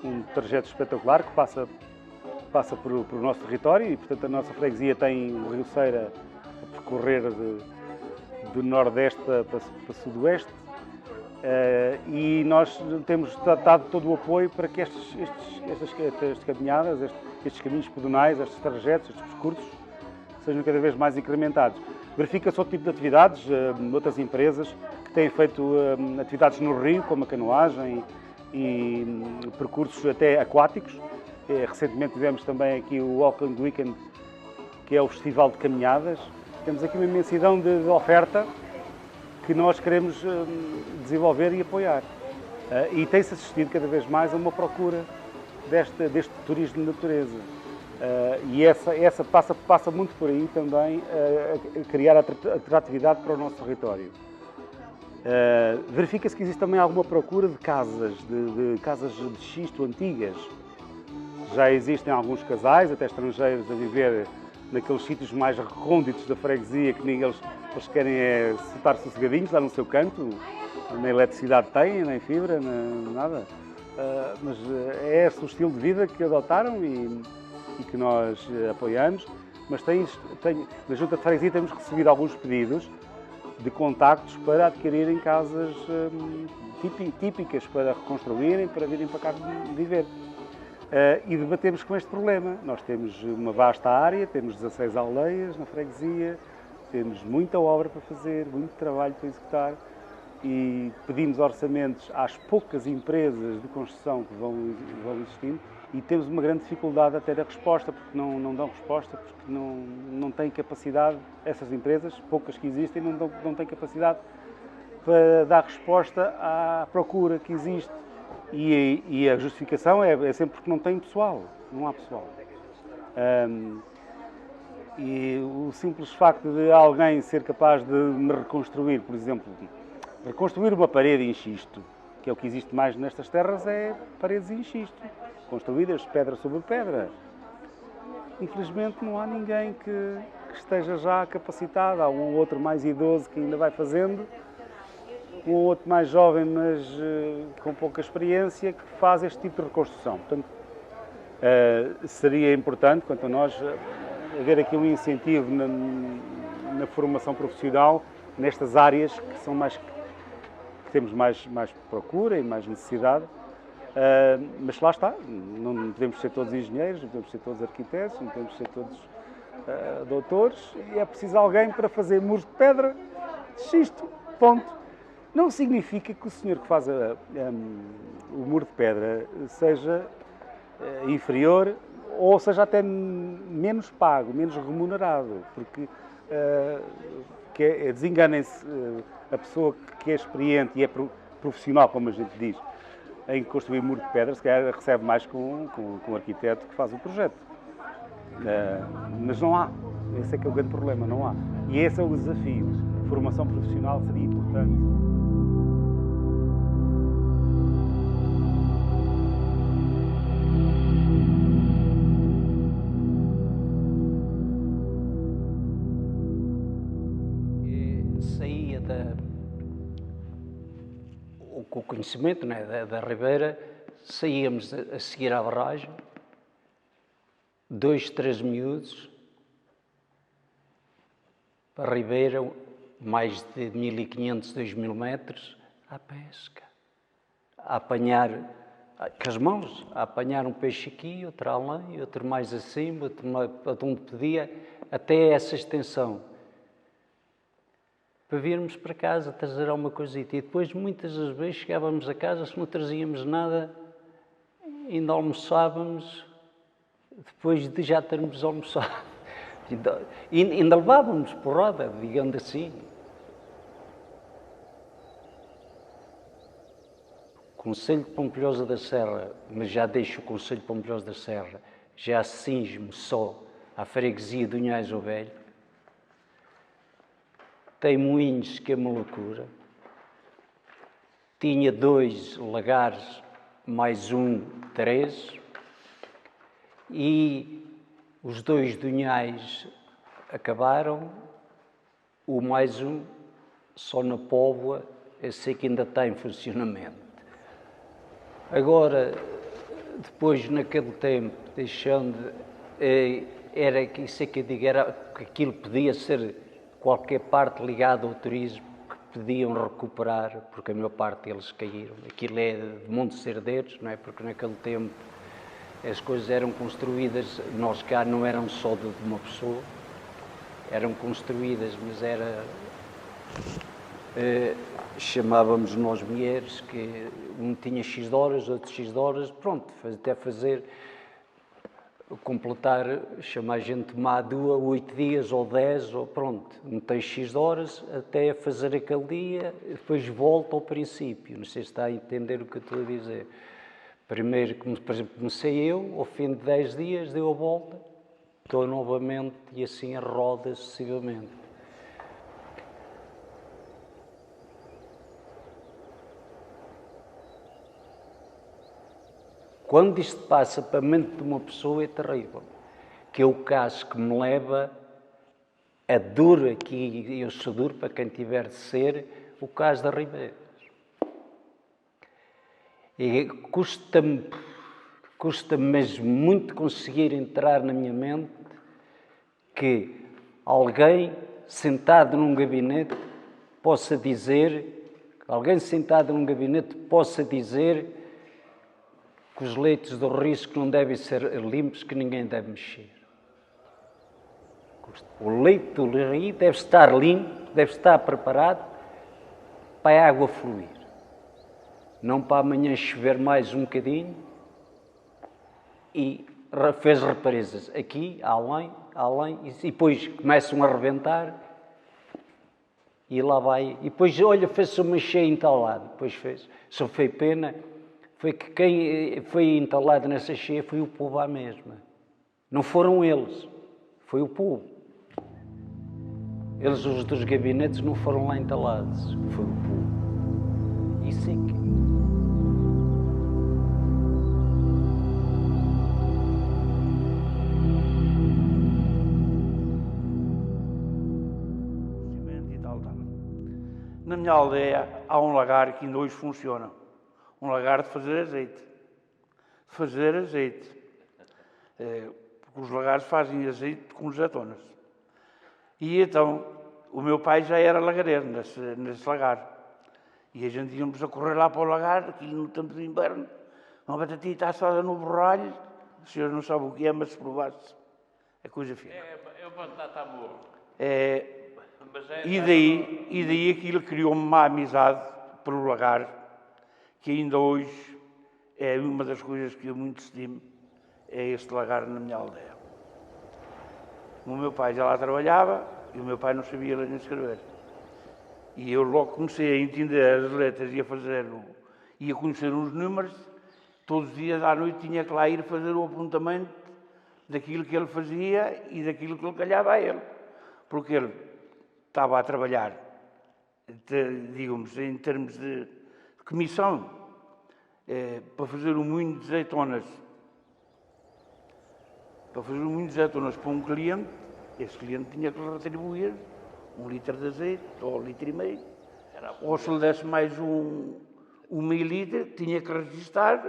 um trajeto espetacular que passa por nosso território e, portanto, a nossa freguesia tem o Rio Ceira a percorrer do nordeste para sudoeste, e nós temos dado todo o apoio para que estas caminhadas, estes caminhos pedonais, estes trajetos, estes percursos sejam cada vez mais incrementados. Verifica-se outro tipo de atividades, outras empresas que têm feito atividades no rio, como a canoagem e percursos até aquáticos. Recentemente tivemos também aqui o Auckland Weekend, que é o festival de caminhadas. Temos aqui uma imensidão de oferta que nós queremos desenvolver e apoiar. E tem-se assistido cada vez mais a uma procura deste turismo de natureza. E essa passa muito por aí também, a criar atratividade para o nosso território. Verifica-se que existe também alguma procura de casas, de casas de xisto antigas, Já existem alguns casais, até estrangeiros, a viver naqueles sítios mais recônditos da freguesia, que nem eles querem é estar sossegadinhos lá no seu canto, nem eletricidade têm, nem fibra, nem nada. Mas é esse o estilo de vida que adotaram e que nós apoiamos. Mas na Junta de Freguesia temos recebido alguns pedidos de contactos para adquirirem casas típicas, para reconstruírem, para virem para cá viver. E debatemos com este problema. Nós temos uma vasta área, temos 16 aldeias na freguesia, temos muita obra para fazer, muito trabalho para executar e pedimos orçamentos às poucas empresas de construção que vão existindo e temos uma grande dificuldade até da resposta, porque não dão resposta, porque não têm capacidade, essas empresas, poucas que existem, não têm capacidade para dar resposta à procura que existe. E a justificação é sempre porque não tem pessoal, não há pessoal. E o simples facto de alguém ser capaz de me reconstruir, por exemplo, reconstruir uma parede em xisto, que é o que existe mais nestas terras, é paredes em xisto, construídas pedra sobre pedra. Infelizmente não há ninguém que esteja já capacitado, há um ou outro mais idoso que ainda vai fazendo, um ou outro mais jovem, mas com pouca experiência, que faz este tipo de reconstrução. Portanto, seria importante, quanto a nós, haver aqui um incentivo na formação profissional nestas áreas que são que temos mais procura e mais necessidade. Mas lá está, não podemos ser todos engenheiros, não podemos ser todos arquitetos, não podemos ser todos doutores, e é preciso alguém para fazer muros de pedra, de xisto, ponto. Não significa que o senhor que faz o muro de pedra seja inferior ou seja até menos pago, menos remunerado, porque desenganem-se a pessoa que é experiente e é profissional, como a gente diz, em construir muro de pedra, se calhar recebe mais com o arquiteto que faz o projeto. Mas não há. Esse é que é o grande problema, não há. E esse é o desafio. Formação profissional seria importante. Com o conhecimento, né, da Ribeira, saíamos a seguir à barragem, 2, 3 miúdos, para a Ribeira, mais de 1500, 2000 metros, à pesca, a apanhar, com as mãos, a apanhar um peixe aqui, outro além, outro mais acima, outro onde podia, até essa extensão. Para virmos para casa, trazer alguma coisita. E depois, muitas das vezes, chegávamos a casa, se não trazíamos nada, ainda almoçávamos, depois de já termos almoçado. E ainda levávamos porrada, digamos assim. O Concelho de Pompilhosa da Serra, mas já deixo o Concelho de Pompilhosa da Serra, já cinge-me só à freguesia de Unhais ao Velho. Tem moinhos, que é uma loucura. Tinha 2 lagares, mais 3. E os 2 de Unhais acabaram. O mais 1, só na Póvoa, eu sei que ainda está em funcionamento. Agora, depois, naquele tempo, deixando, era isso é que eu digo, era que aquilo podia ser qualquer parte ligada ao turismo que podiam recuperar, porque a maior parte deles caíram. Aquilo é de montes herdeiros, não é? Porque naquele tempo as coisas eram construídas, nós cá não eram só de uma pessoa, eram construídas, mas era... chamávamos nós mulheres, que um tinha X horas, outro X horas, pronto, até fazer... completar, chamar gente má 2, 8 dias ou 10, ou pronto, não tem X horas até fazer aquele dia, depois volta ao princípio. Não sei se está a entender o que eu estou a dizer. Primeiro, por exemplo, comecei eu, ao fim de 10 dias deu a volta, estou novamente e assim a roda sucessivamente. Quando isto passa para a mente de uma pessoa é terrível. Que é o caso que me leva a duro aqui, eu sou duro para quem tiver de ser, o caso da Ribeiras. E custa-me mesmo muito conseguir entrar na minha mente que alguém sentado num gabinete possa dizer que os leitos do risco não devem ser limpos, que ninguém deve mexer. O leito do rio deve estar limpo, deve estar preparado para a água fluir. Não para amanhã chover mais um bocadinho e fez represas aqui, além, e depois começam a arrebentar e lá vai. E depois, olha, fez-se uma cheia entalada. Depois fez. Só foi pena, foi que quem foi entalado nessa cheia foi o povo à mesma. Não foram eles, foi o povo. Eles, os dos gabinetes, não foram lá entalados, foi o povo. Isso é que... Na minha aldeia há um lagar que ainda hoje funciona. Um lagar de fazer azeite. Porque os lagares fazem azeite com azeitonas. E então, o meu pai já era lagareiro nesse lagar. E a gente íamos a correr lá para o lagar, aqui no tempo de inverno, uma batatinha assada no borralho. O senhor não sabe o que é, mas se provasse, é coisa fina. É batata burro. E daí aquilo criou-me uma amizade pelo lagar, que ainda hoje é uma das coisas que eu muito estimo, é este lagar na minha aldeia. O meu pai já lá trabalhava e o meu pai não sabia ler nem escrever. E eu logo comecei a entender as letras e a conhecer os números. Todos os dias à noite tinha que lá ir fazer o apontamento daquilo que ele fazia e daquilo que lhe calhava a ele. Porque ele estava a trabalhar, digamos, em termos de comissão, para fazer um moinho de azeitonas. Para fazer um moinho de azeitonas para um cliente, esse cliente tinha que retribuir 1 litro de azeite, ou 1,5 litro. Ou se lhe desse mais um meio litro, tinha que registar,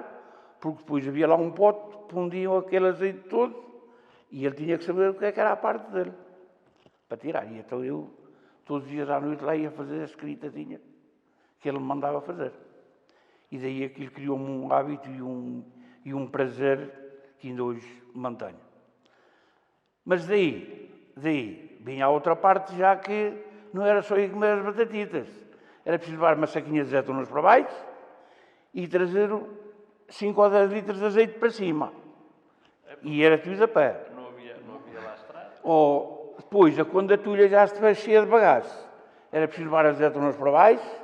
porque depois havia lá um pote, pundiam aquele azeite todo, e ele tinha que saber o que era a parte dele, para tirar. E então eu, todos os dias à noite, lá ia fazer a escritazinha que ele me mandava fazer. E daí aquilo criou-me um hábito e um prazer que ainda hoje mantenho. Mas daí vinha a outra parte, já que não era só ir comer as batatitas. Era preciso levar uma saquinha de azeitonas para baixo e trazer 5 ou 10 litros de azeite para cima. E era tudo a pé. Não havia lá estrada. Ou depois, quando a tulha já estivesse cheia de bagaço, era preciso levar as azeitonas para baixo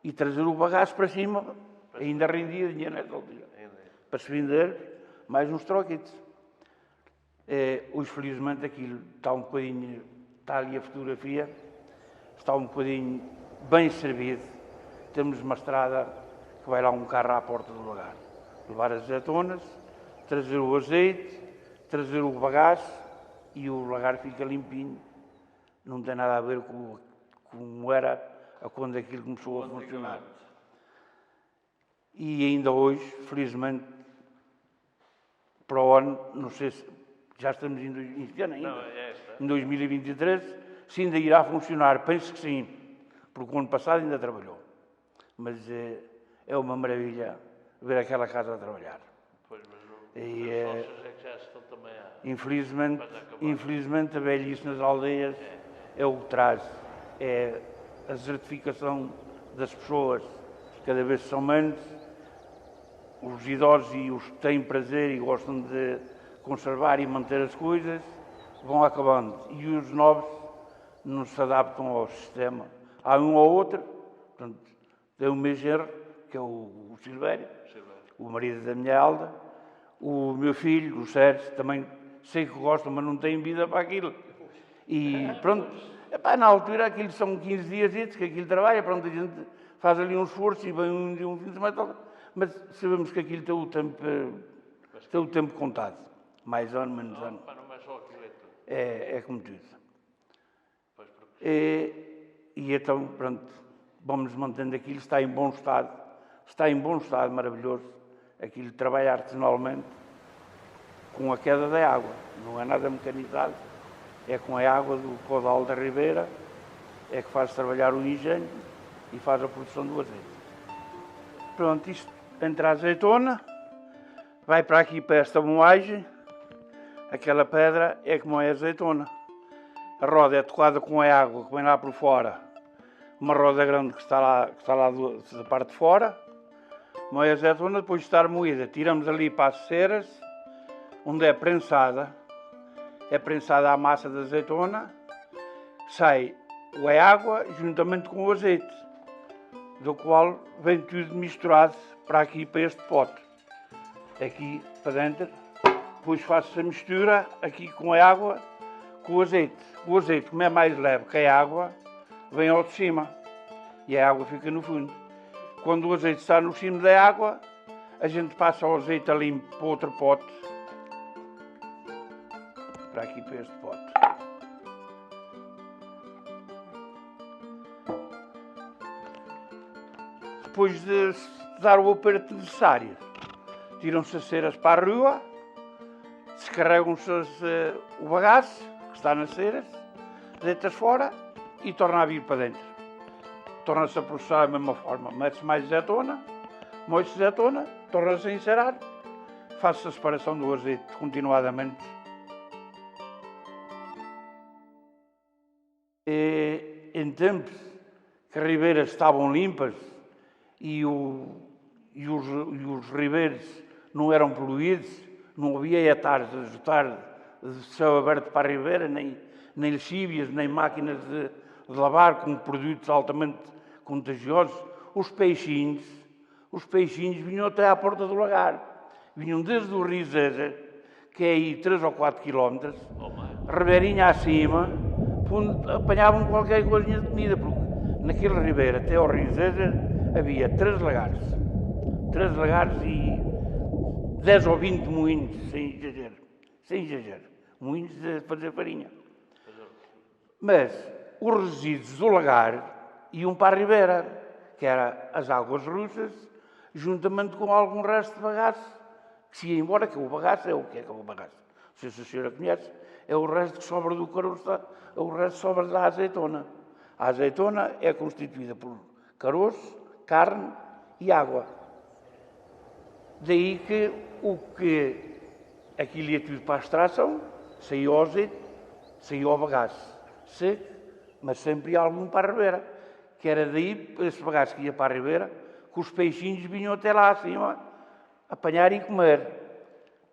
e trazer o bagaço para cima. Ainda rendia dinheiro nessa altura. Para se vender mais uns troquitos. Hoje, felizmente, aquilo está um bocadinho, está ali a fotografia, está um bocadinho bem servido. Temos uma estrada que vai lá um carro à porta do lagar. Levar as azeitonas, trazer o azeite, trazer o bagaço e o lagar fica limpinho. Não tem nada a ver com como era quando aquilo começou a funcionar. E ainda hoje, felizmente, para o ano, não sei se já estamos em ano ainda, em 2023, se ainda irá funcionar, penso que sim, porque o ano passado ainda trabalhou. Mas é uma maravilha ver aquela casa a trabalhar. Pois, mas os sócios é que já estão também infelizmente, a velhice nas aldeias é o que traz. É a desertificação das pessoas, cada vez são menos. Os idosos e os que têm prazer e gostam de conservar e manter as coisas vão acabando. E os novos não se adaptam ao sistema. Há um ou outro, portanto, tem o meu genro, que é o Silvério, o marido da minha Alda, o meu filho, o Sérgio, também sei que gostam, mas não têm vida para aquilo. E pronto, na altura aquilo são 15 dias que aquilo trabalha, pronto, a gente faz ali um esforço e vem um fim de semana. mas sabemos que aquilo tem o tempo contado. Mais ano, menos ano. É como tudo. E então, pronto, vamos mantendo aquilo, está em bom estado, maravilhoso. Aquilo trabalha artesanalmente com a queda da água, não é nada mecanizado, é com a água do caudal da ribeira, é que faz trabalhar o engenho e faz a produção do azeite. Pronto, isto entra a azeitona, vai para aqui para esta moagem, aquela pedra é como é a azeitona. A roda é tocada com a água que vem lá por fora, uma roda grande que está lá da parte de fora, moe a azeitona, depois de estar moída, tiramos ali para as ceras, onde é prensada a massa da azeitona, sai a água juntamente com o azeite, do qual vem tudo misturado para aqui, para este pote. Aqui para dentro, depois faço a mistura aqui com a água, com o azeite. O azeite, como é mais leve que a água, vem ao de cima e a água fica no fundo. Quando o azeite está no cimo da água, a gente passa o azeite a limpo para outro pote, para aqui, para este pote. Depois de dar o aperto necessário, tiram-se as ceras para a rua, descarregam-se o bagaço que está nas ceras, deitas fora e torna a vir para dentro. Torna-se a processar da mesma forma. Mete-se mais azeitona, moe-se azeitona, torna-se a encerar, faz-se a separação do azeite continuadamente. Em tempos que as ribeiras estavam limpas e os ribeiros não eram poluídos, não havia hectares a juntar de céu aberto para a ribeira, nem lexívias, nem máquinas de lavar com produtos altamente contagiosos. Os peixinhos vinham até à porta do lagar. Vinham desde o Rio Zezer, que é aí 3 ou 4 quilómetros, ribeirinha acima, apanhavam qualquer coisinha de comida, porque naquela ribeira até ao Rio Zezer havia 3 lagares e 10 ou 20 moinhos, sem exagero, moinhos de fazer farinha. Mas os resíduos do lagar iam para a ribeira, que era as águas russas, juntamente com algum resto de bagaço, que se ia embora, que o bagaço é o que é o bagaço. Não sei se a senhora conhece, é o resto que sobra do caroço, é o resto que sobra da azeitona. A azeitona é constituída por caroço, carne e água. Daí que aquilo ia tudo para a extração, saía o azeite, saía o bagaço seco, mas sempre ia algum para a ribeira. Que era daí, esse bagaço que ia para a ribeira, que os peixinhos vinham até lá acima, apanhar e comer.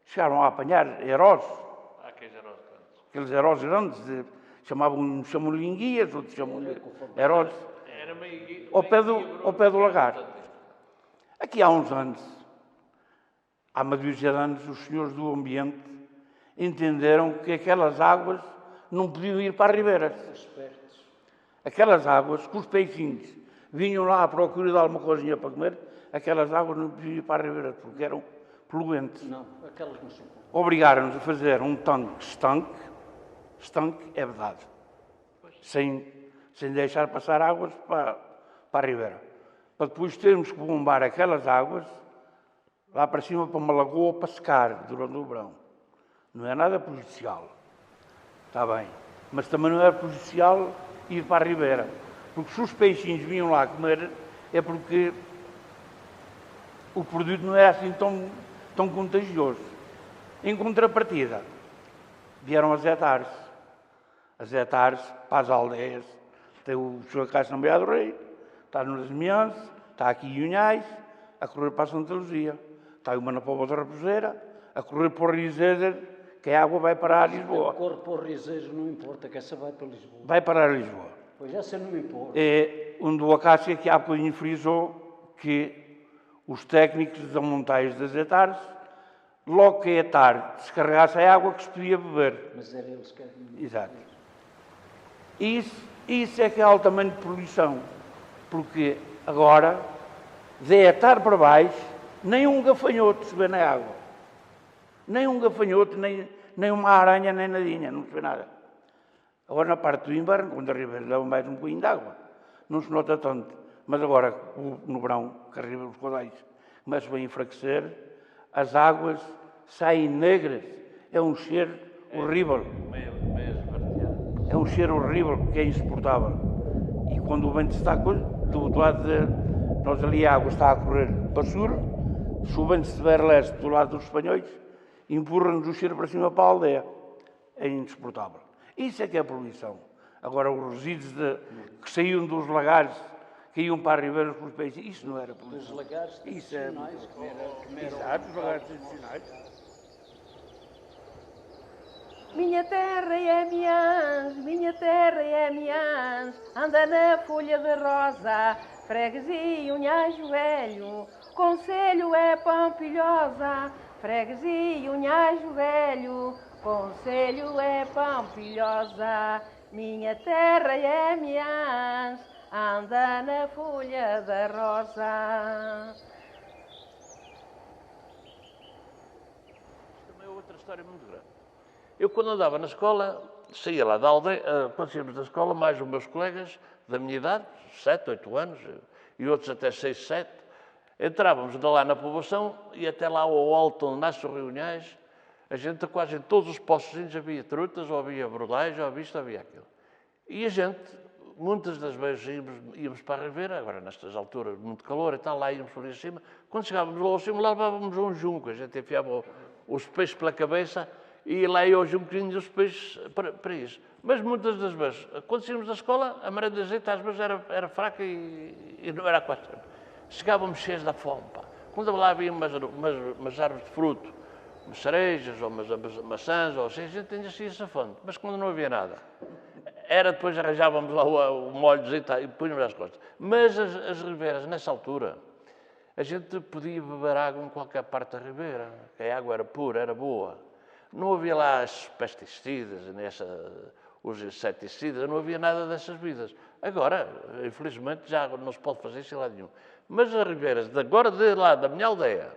Chegaram a apanhar heróis. Aqueles heróis grandes, chamam-lhe enguias, outros chamam-lhe heróis. Ao pé do lagar. Aqui há uns anos, há uma dúzia de anos, os senhores do ambiente entenderam que aquelas águas não podiam ir para a ribeira. Aquelas águas, que os peixinhos vinham lá à procura de alguma coisinha para comer, aquelas águas não podiam ir para a ribeira, porque eram poluentes. Não, aquelas não são. Obrigaram-nos a fazer um tanque é vedado, sem deixar passar águas para a ribeira. Para depois termos que bombar aquelas águas lá para cima para uma lagoa para secar durante o verão. Não é nada prejudicial. Está bem. Mas também não é prejudicial ir para a ribeira. Porque se os peixinhos vinham lá comer, é porque o produto não é assim tão contagioso. Em contrapartida, vieram as hectares. As hectares para as aldeias. Tem o Sr. Castro Nomeado Rei, está nos Mianços, está aqui em Unhais, a correr para a Santa Luzia. Está uma na Póvoa da Raposeira, a correr para o Rio Zezer, que a água vai parar a Lisboa. Corre para o Rio Zezer, não importa, que essa vai para Lisboa. Vai parar a Lisboa. Pois essa não importa. É onde o Acácia, que há bocadinho frisou, que os técnicos das montagens das hectares, logo que a hectare descarregasse a água que se podia beber. Mas era eles que... Exato. Isso é que é altamente poluição. Porque agora, de hectare para baixo, Nem um gafanhoto se vê na água. Nem um gafanhoto, nem uma aranha, nem nadinha, não se vê nada. Agora, na parte do inverno, quando a ribeira leva mais um bocadinho de água, não se nota tanto. Mas agora, no verão, que a ribeira dos Caudais começam a enfraquecer, as águas saem negras. É um cheiro horrível. É um cheiro horrível que é insuportável. E quando o vento está do lado de... Nós ali a água está a correr para sul, se o vento estiver leste do lado dos espanhóis, empurra-nos o cheiro para cima para a aldeia. É insuportável. Isso é que é a poluição. Agora, os resíduos que saíam dos lagares, que iam para a ribeira pelos peixes, isso não era poluição. Os lagares tradicionais, Exato, os lagares tradicionais. Minha terra é Miãs, minha terra é Miãs, anda na folha de rosa, freguesia Unhais Velho, conselho é Pampilhosa, freguesia Unhais Velho, conselho é Pampilhosa, minha terra é Miãs, anda na folha da rosa. Também é outra história muito grande. Eu, quando andava na escola, saía lá da aldeia, quando saímos da escola, mais os meus colegas da minha idade, 7, 8 anos, e outros até 6, 7, entrávamos lá na povoação e até lá ao alto onde nasce o Rio Unhais, a gente quase em todos os poços havia trutas, ou havia brodais, ou havia isto, ou havia aquilo. E a gente, muitas das vezes íamos para a Ribeira, agora nestas alturas, muito calor e tal, lá íamos por aí acima. Quando chegávamos lá acima, lá levávamos um junco, a gente enfiava os peixes pela cabeça e lá ia hoje um bocadinho os peixes para isso. Mas muitas das vezes, quando saímos da escola, a maré de azeite às vezes era fraca e não era quase sempre. Chegávamos cheios da fome, pá. Quando lá havia umas árvores de fruto, umas cerejas ou umas maçãs, ou assim, a gente tinha assim essa fome. Mas quando não havia nada, era depois arranjávamos lá o molho de azeite e punhamos às costas. Mas as ribeiras, nessa altura, a gente podia beber água em qualquer parte da ribeira. A água era pura, era boa. Não havia lá as pesticidas, os inseticidas, não havia nada dessas vidas. Agora, infelizmente, já não se pode fazer isso em lado nenhum. Mas as ribeiras, agora de lá da minha aldeia,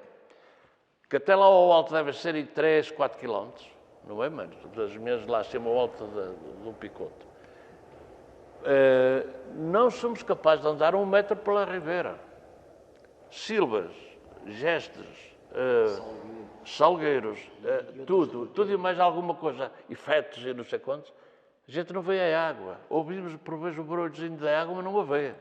que até lá ao alto deve ser 3, 4 quilómetros, não é menos, das minhas lá acima ao alto do Picoto, não somos capazes de andar 1 metro pela ribeira. Silvas, gestes, salgueiros, tudo e mais alguma coisa, efeitos e não sei quantos, a gente não vê a água. Ouvimos por vezes o barulhozinho da água, mas não a vê.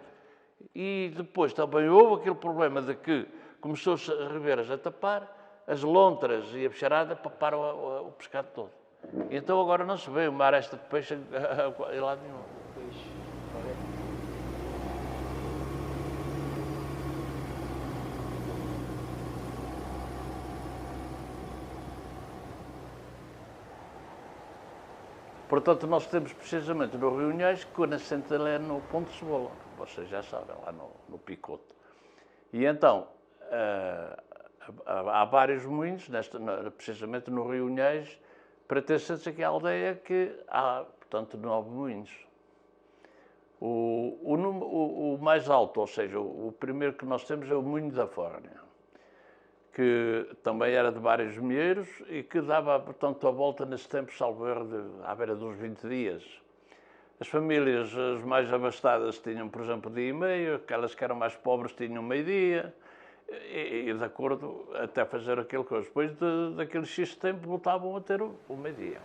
E depois também houve aquele problema de que começou-se as ribeiras a tapar, as lontras e a bicharada paparam o pescado todo. E então agora não se vê uma aresta de peixe em lado nenhum. Portanto, nós temos precisamente no Rio Unhais que a nascente é no Ponte de Cebola, vocês já sabem, lá no Picoto. E então, há vários moinhos, precisamente no Rio Unhais, pertence aqui à aldeia que há, portanto, 9 moinhos. O mais alto, ou seja, o primeiro que nós temos é o Moinho da Fórnia, que também era de vários milheiros e que dava, portanto, a volta nesse tempo, salvo erro, à beira dos 20 dias. As famílias as mais abastadas tinham, por exemplo, dia e meio, aquelas que eram mais pobres tinham meio-dia, e de acordo até fazer aquilo que depois daquele X tempo voltavam a ter o meio-dia.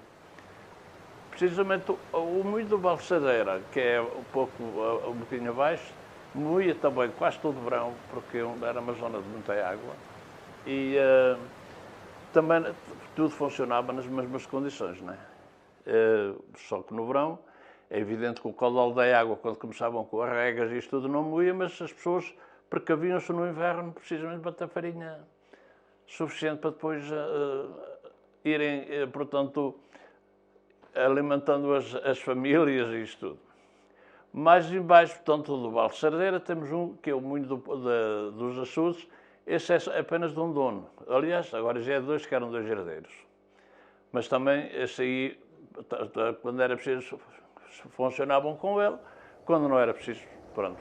Precisamente o moinho do Balsadeira, que é um bocadinho abaixo, moía também quase todo o verão, porque era uma zona de muita água. E também tudo funcionava nas mesmas condições, não é? Só que no verão, é evidente que o caudal da água, quando começavam com as regas e isto tudo, não moía, mas as pessoas precaviam-se no inverno, precisamente para ter farinha suficiente para depois irem, portanto, alimentando as famílias e isto tudo. Mais embaixo, portanto, do Val de Sardeira, temos um, que é o Moinho dos Açudes. Esse é apenas de um dono. Aliás, agora já é dois, que eram 2 herdeiros. Mas também, esse aí, quando era preciso, funcionavam com ele. Quando não era preciso, pronto,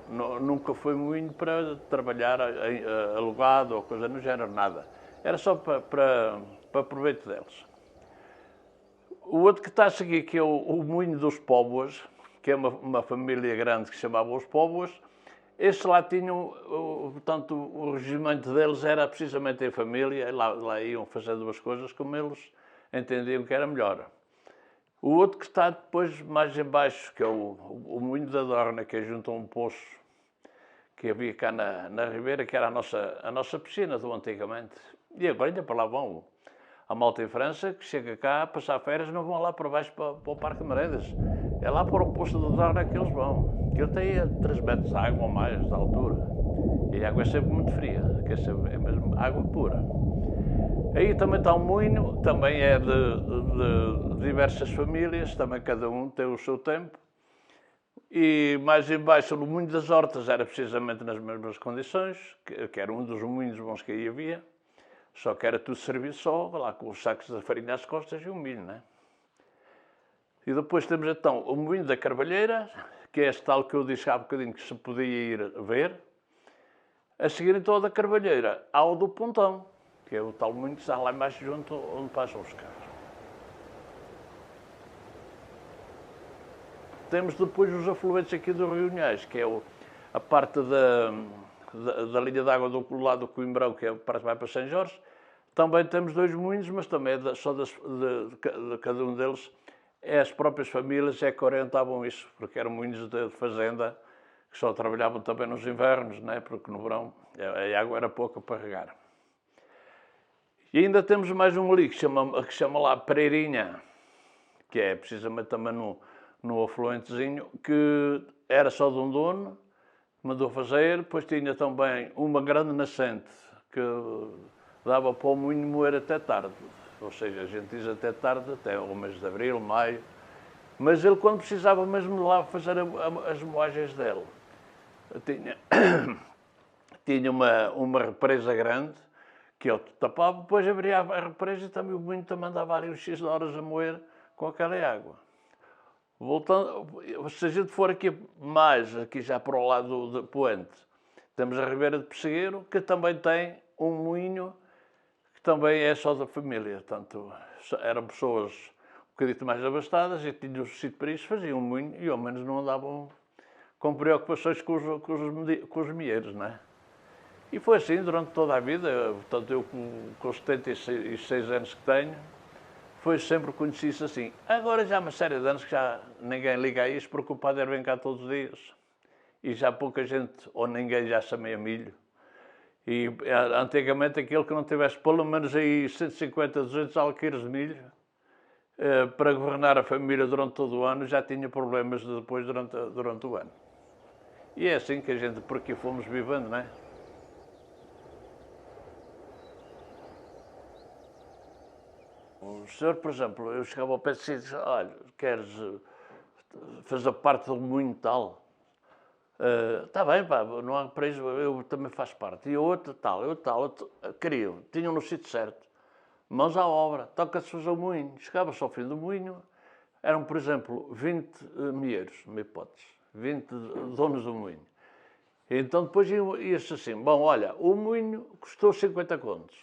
nunca foi moinho para trabalhar alugado ou coisa no género, nada. Era só para proveito deles. O outro que está a seguir, que é o moinho dos Póvoas, que é uma família grande que se chamava os Póvoas. Estes lá tinham, portanto, o regimento deles era precisamente em família, lá iam fazer duas coisas como eles entendiam que era melhor. O outro que está depois mais em baixo, que é o Moinho da Dorna, que é junto a um poço que havia cá na Ribeira, que era a nossa piscina do antigamente. E agora ainda para lá vão. A malta em França, que chega cá a passar férias, não vão lá para baixo para o Parque de Meredas. É lá para o poço da Dorna que eles vão. Que ele tem 3 metros de água ou mais de altura. E a água é sempre muito fria, que é mesmo água pura. Aí também está um moinho, também é de diversas famílias, também cada um tem o seu tempo. E mais em baixo, no Moinho das Hortas, era precisamente nas mesmas condições, que era um dos moinhos bons que aí havia, só que era tudo serviço só, lá com os sacos de farinha às costas e o milho, né? E depois temos então o Moinho da Carvalheira, que é este tal que eu disse há bocadinho que se podia ir ver. A seguir então da Carvalheira, há o do Pontão, que é o tal moinho que está lá mais junto onde passam os carros. Temos depois os afluentes aqui do Rio Unhais, que é a parte da linha de água do lado do Coimbrão, que é a parte que vai para São Jorge. Também temos 2 moinhos, mas também é só de cada um deles. É as próprias famílias que orientavam isso, porque eram moinhos de fazenda, que só trabalhavam também nos invernos, né? Porque no verão a água era pouca para regar. E ainda temos mais um ali que chama lá Pereirinha, que é precisamente também no afluentezinho, que era só de um dono, mandou fazer, depois tinha também uma grande nascente, que dava para o moinho moer até tarde. Ou seja, a gente diz até tarde, até o mês de abril, maio. Mas ele, quando precisava mesmo de lá fazer as moagens dele, tinha uma represa grande, que ele tapava, depois abria a represa e também o moinho também andava ali uns X de horas a moer com aquela água. Voltando, se a gente for aqui já para o lado de Poente, temos a Ribeira de Pessegueiro, que também tem um moinho que também é só da família. Portanto, eram pessoas um bocadinho mais abastadas e tinham o sítio para isso, faziam um moinho e ao menos não andavam com preocupações com os milheiros, não é? E foi assim durante toda a vida. Portanto, eu com os 76 anos que tenho, foi sempre conhecido assim. Agora já há uma série de anos que já ninguém liga a isso, porque o padre vem cá todos os dias. E já pouca gente, ou ninguém já semeia milho. E antigamente aquele que não tivesse pelo menos aí 150, 200 alqueires de milho, para governar a família durante todo o ano, já tinha problemas depois durante o ano. E é assim que a gente por aqui fomos vivendo, não é? O senhor, por exemplo, eu chegava ao pé de si e disse, olha, queres fazer parte do moinho tal? Está bem, pá, não há preço, eu também faço parte. E outro tal, queriam, tinham no sítio certo. Mãos à obra, toca-se fazer o moinho. Chegava-se ao fim do moinho, eram, por exemplo, 20 milheiros, uma hipótese, 20 donos do moinho. E então depois ia-se assim, bom, olha, o moinho custou 50 contos.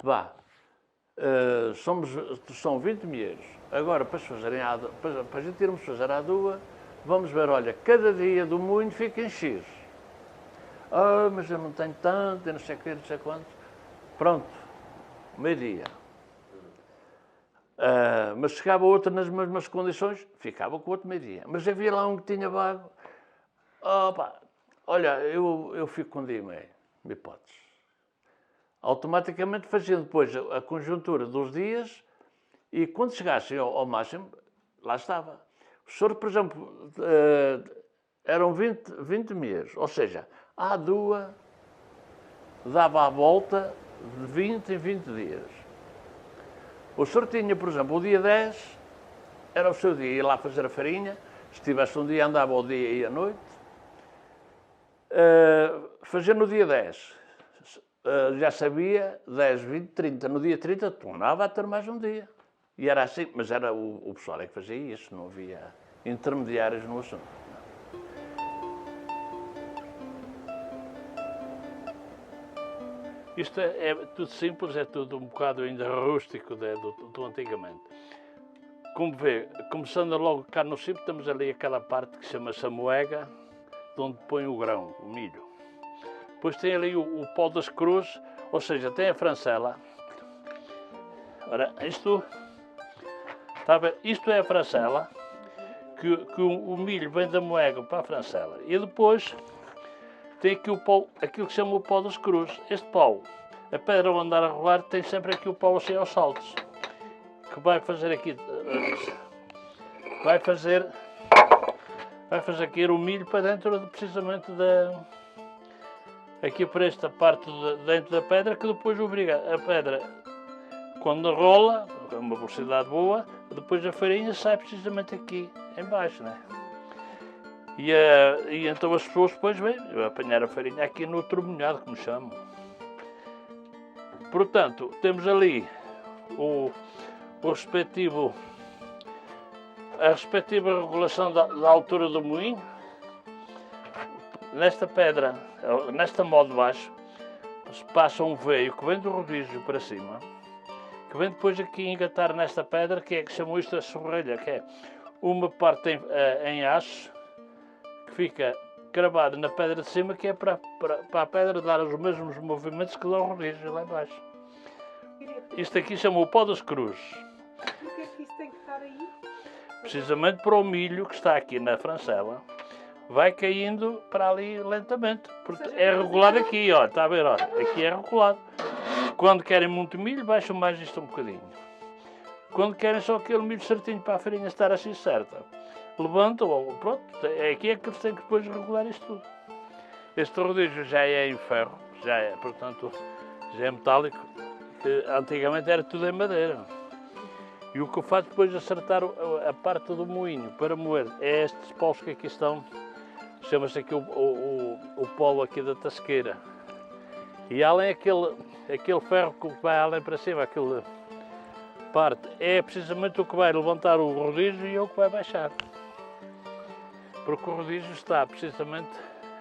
Vá. São 20 milheiros. Agora, para a gente irmos fazer a dua, vamos ver, olha, cada dia do moinho fica em X. Mas eu não tenho tanto, eu não sei o que, não sei quanto. Pronto, meio-dia. Mas chegava outro nas mesmas condições, ficava com outro meio-dia. Mas havia lá um que tinha vago. Olha, eu fico com um dia e meio, uma hipótese. Automaticamente fazia depois a conjuntura dos dias e quando chegassem ao máximo, lá estava. O senhor, por exemplo, eram 20 milheiros, ou seja, a dua dava a volta de 20 em 20 dias. O senhor tinha, por exemplo, o dia 10, era o seu dia, ia lá fazer a farinha, se tivesse um dia andava ao dia e à noite. Fazia no dia 10. Já sabia, 10, 20, 30. No dia 30, tornava a ter mais um dia. E era assim, mas era o pessoal é que fazia isso, não havia intermediários no assunto. Não. Isto é tudo simples, é tudo um bocado ainda rústico do antigamente. Como vê, começando logo cá no cimo, temos ali aquela parte que chama-se a moega, de onde põe o grão, o milho. Depois tem ali o pó das cruzes, ou seja, tem a francela. Ora, isto é a francela, que o milho vem da moega para a francela. E depois tem aqui o pó, aquilo que se chama o pó das cruzes. Este pó, a pedra ao andar a rolar, tem sempre aqui o pó assim aos saltos, que vai fazer aqui, vai fazer aqui o milho para dentro precisamente aqui por esta parte dentro da pedra, que depois obriga a pedra, quando rola, a uma velocidade boa, depois a farinha sai precisamente aqui em baixo, né? E então as pessoas depois vêm apanhar a farinha aqui no turmunhado, como chamam. Portanto, temos ali a respectiva regulação da altura do moinho. Nesta pedra, nesta modo de baixo, se passa um veio que vem do rodízio para cima, que vem depois aqui engatar nesta pedra, que chamam isto a sorrelha, que é uma parte em aço, que fica cravada na pedra de cima, que é para a pedra dar os mesmos movimentos que dá o rodízio lá embaixo. Isto aqui chama o pó das cruzes. E o que é que isso tem que estar aí? Precisamente para o milho que está aqui na francela, vai caindo para ali lentamente. É regulado aqui, ó, está a ver, olha, aqui é regulado. Quando querem muito milho, baixam mais isto um bocadinho. Quando querem só aquele milho certinho para a farinha estar assim certa, levantam, pronto, aqui é que eles têm que depois regular isto tudo. Este rodízio já é em ferro, portanto, já é metálico. Antigamente era tudo em madeira. E o que eu faço depois de acertar a parte do moinho para moer é estes paus que aqui estão, chama-se aqui o polo aqui da tasqueira. E além aquele ferro que vai além para cima, aquela parte, é precisamente o que vai levantar o rodízio e é o que vai baixar. Porque o rodízio está precisamente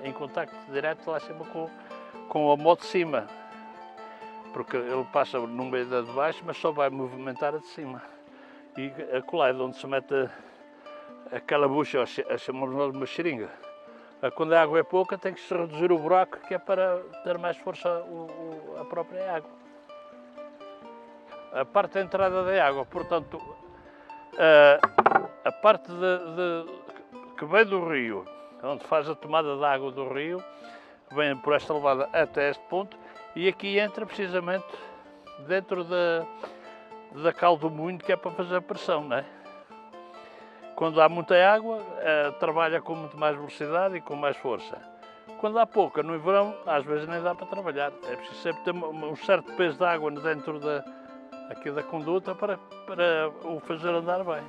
em contacto direto lá acima com a mão de cima. Porque ele passa no meio da de baixo, mas só vai movimentar a de cima. E a colada onde se mete aquela bucha, a chamamos nós de uma seringa. Quando a água é pouca, tem que se reduzir o buraco, que é para ter mais força a própria água. A parte da entrada da água, portanto, a parte que vem do rio, onde faz a tomada da água do rio, vem por esta levada até este ponto, e aqui entra precisamente dentro da cal do moinho, que é para fazer a pressão, não é? Quando há muita água, trabalha com muito mais velocidade e com mais força. Quando há pouca, no verão, às vezes nem dá para trabalhar. É preciso sempre ter um certo peso de água dentro aqui da conduta para o fazer andar bem.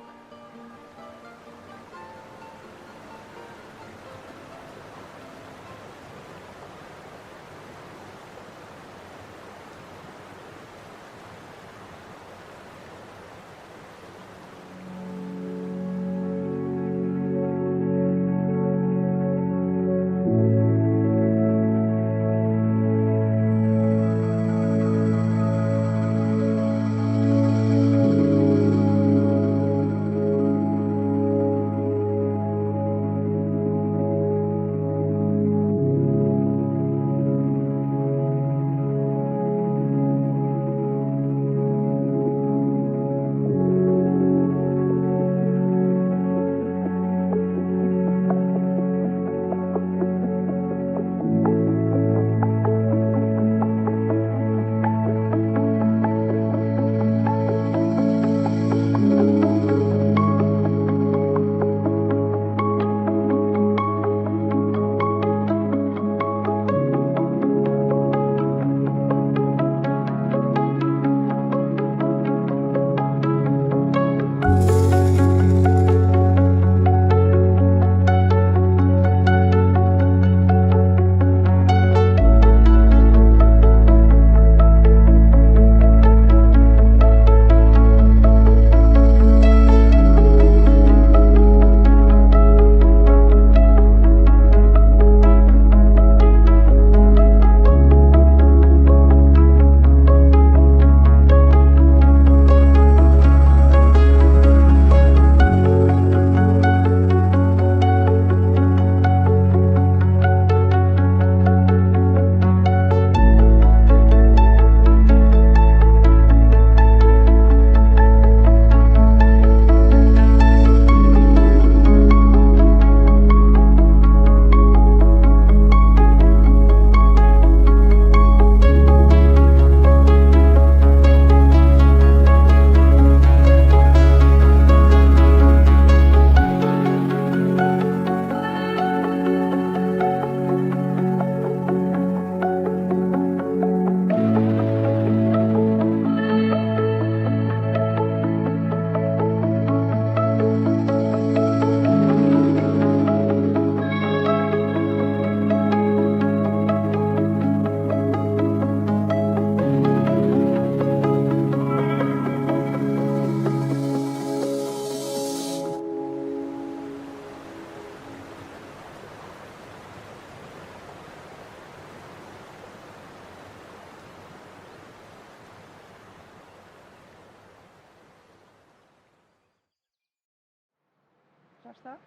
Já está?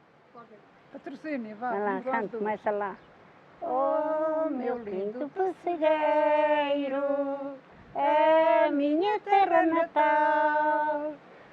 Patrocínio, vá. Vai lá, vamos às cante, duas. começa lá. Oh, meu lindo pessegueiro, a minha terra natal,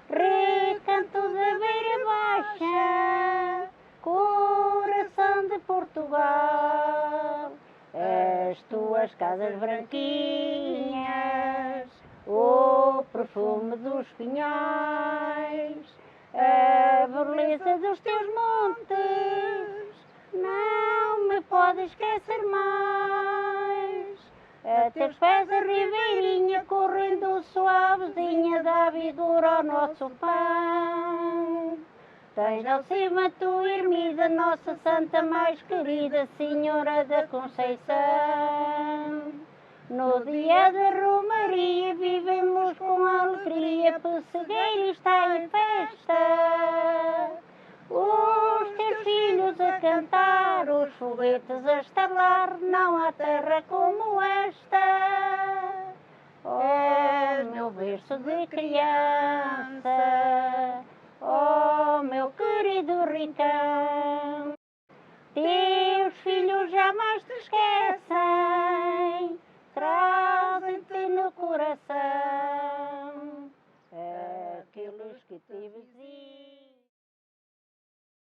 recanto da beira baixa, coração de Portugal. As tuas casas branquinhas, o perfume dos pinhais, a beleza dos teus montes, não me pode esquecer mais. A teus pés a ribeirinha correndo suavezinha dá vigor ao nosso pão. Tens ao cima tua ermida, Nossa Santa mais querida, Senhora da Conceição. No dia da Romaria vivemos com alegria, Pessegueiro está em festa. Os teus filhos a cantar, os foguetes a estalar, não há terra como esta. Oh, meu berço de criança, oh, meu querido rincão, teus filhos jamais te esquecem, trazem-te no coração aqueles que te vizinham.